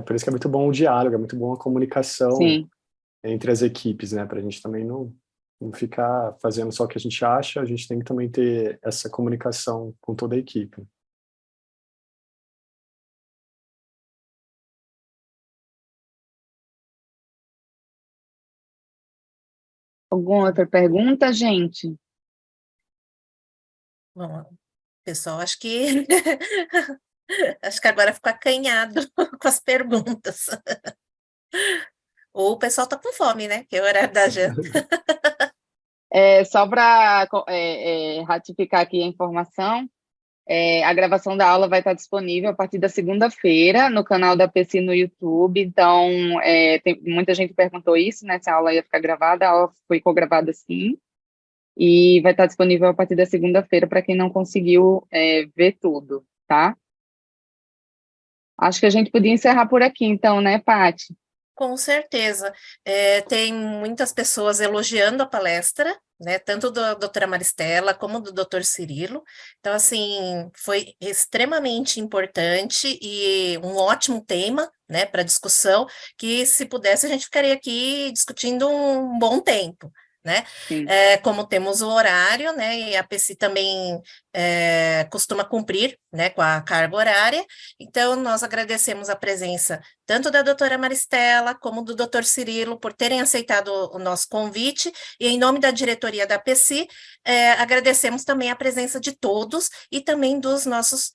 por isso que é muito bom o diálogo, é muito bom a comunicação Sim. entre as equipes, né? Para a gente também não ficar fazendo só o que a gente acha, a gente tem que também ter essa comunicação com toda a equipe. Alguma outra pergunta, gente? Bom, pessoal, acho que acho que agora ficou acanhado com as perguntas. Ou o pessoal está com fome, né? Que é o horário da janta. Só para ratificar aqui a informação, a gravação da aula vai estar disponível a partir da segunda-feira no canal da PC no YouTube. Então, muita gente perguntou isso, né? Se a aula ia ficar gravada, a aula ficou gravada sim, e vai estar disponível a partir da segunda-feira para quem não conseguiu ver tudo, tá? Acho que a gente podia encerrar por aqui, então, né, Paty? Com certeza. Tem muitas pessoas elogiando a palestra, né, tanto da doutora Maristela como do doutor Cirilo. Então, assim, foi extremamente importante e um ótimo tema, né, para discussão, que se pudesse a gente ficaria aqui discutindo um bom tempo, né? Sim. Como temos o horário, né, e a PC também costuma cumprir, né, com a carga horária, então nós agradecemos a presença tanto da doutora Maristela como do doutor Cirilo por terem aceitado o nosso convite, e em nome da diretoria da PECI, agradecemos também a presença de todos e também dos nossos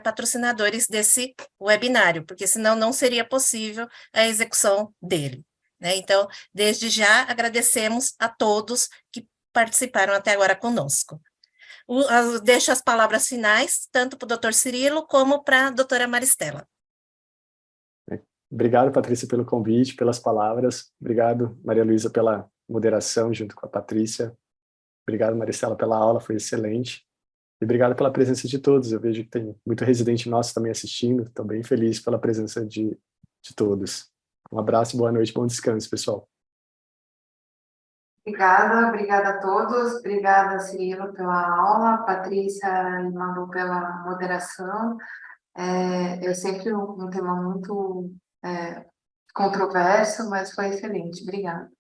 patrocinadores desse webinário, porque senão não seria possível a execução dele, né? Então, desde já, agradecemos a todos que participaram até agora conosco. Deixo as palavras finais, tanto para o doutor Cirilo como para a doutora Maristela. Obrigado, Patrícia, pelo convite, pelas palavras. Obrigado, Maria Luísa, pela moderação junto com a Patrícia. Obrigado, Maristela, pela aula, foi excelente. E obrigado pela presença de todos. Eu vejo que tem muito residente nosso também assistindo. Estou bem feliz pela presença de todos. Um abraço, boa noite, bom descanso, pessoal. Obrigada a todos. Obrigada, Cirilo, pela aula, Patrícia e Manu pela moderação. Eu sempre um tema muito controverso, mas foi excelente. Obrigada.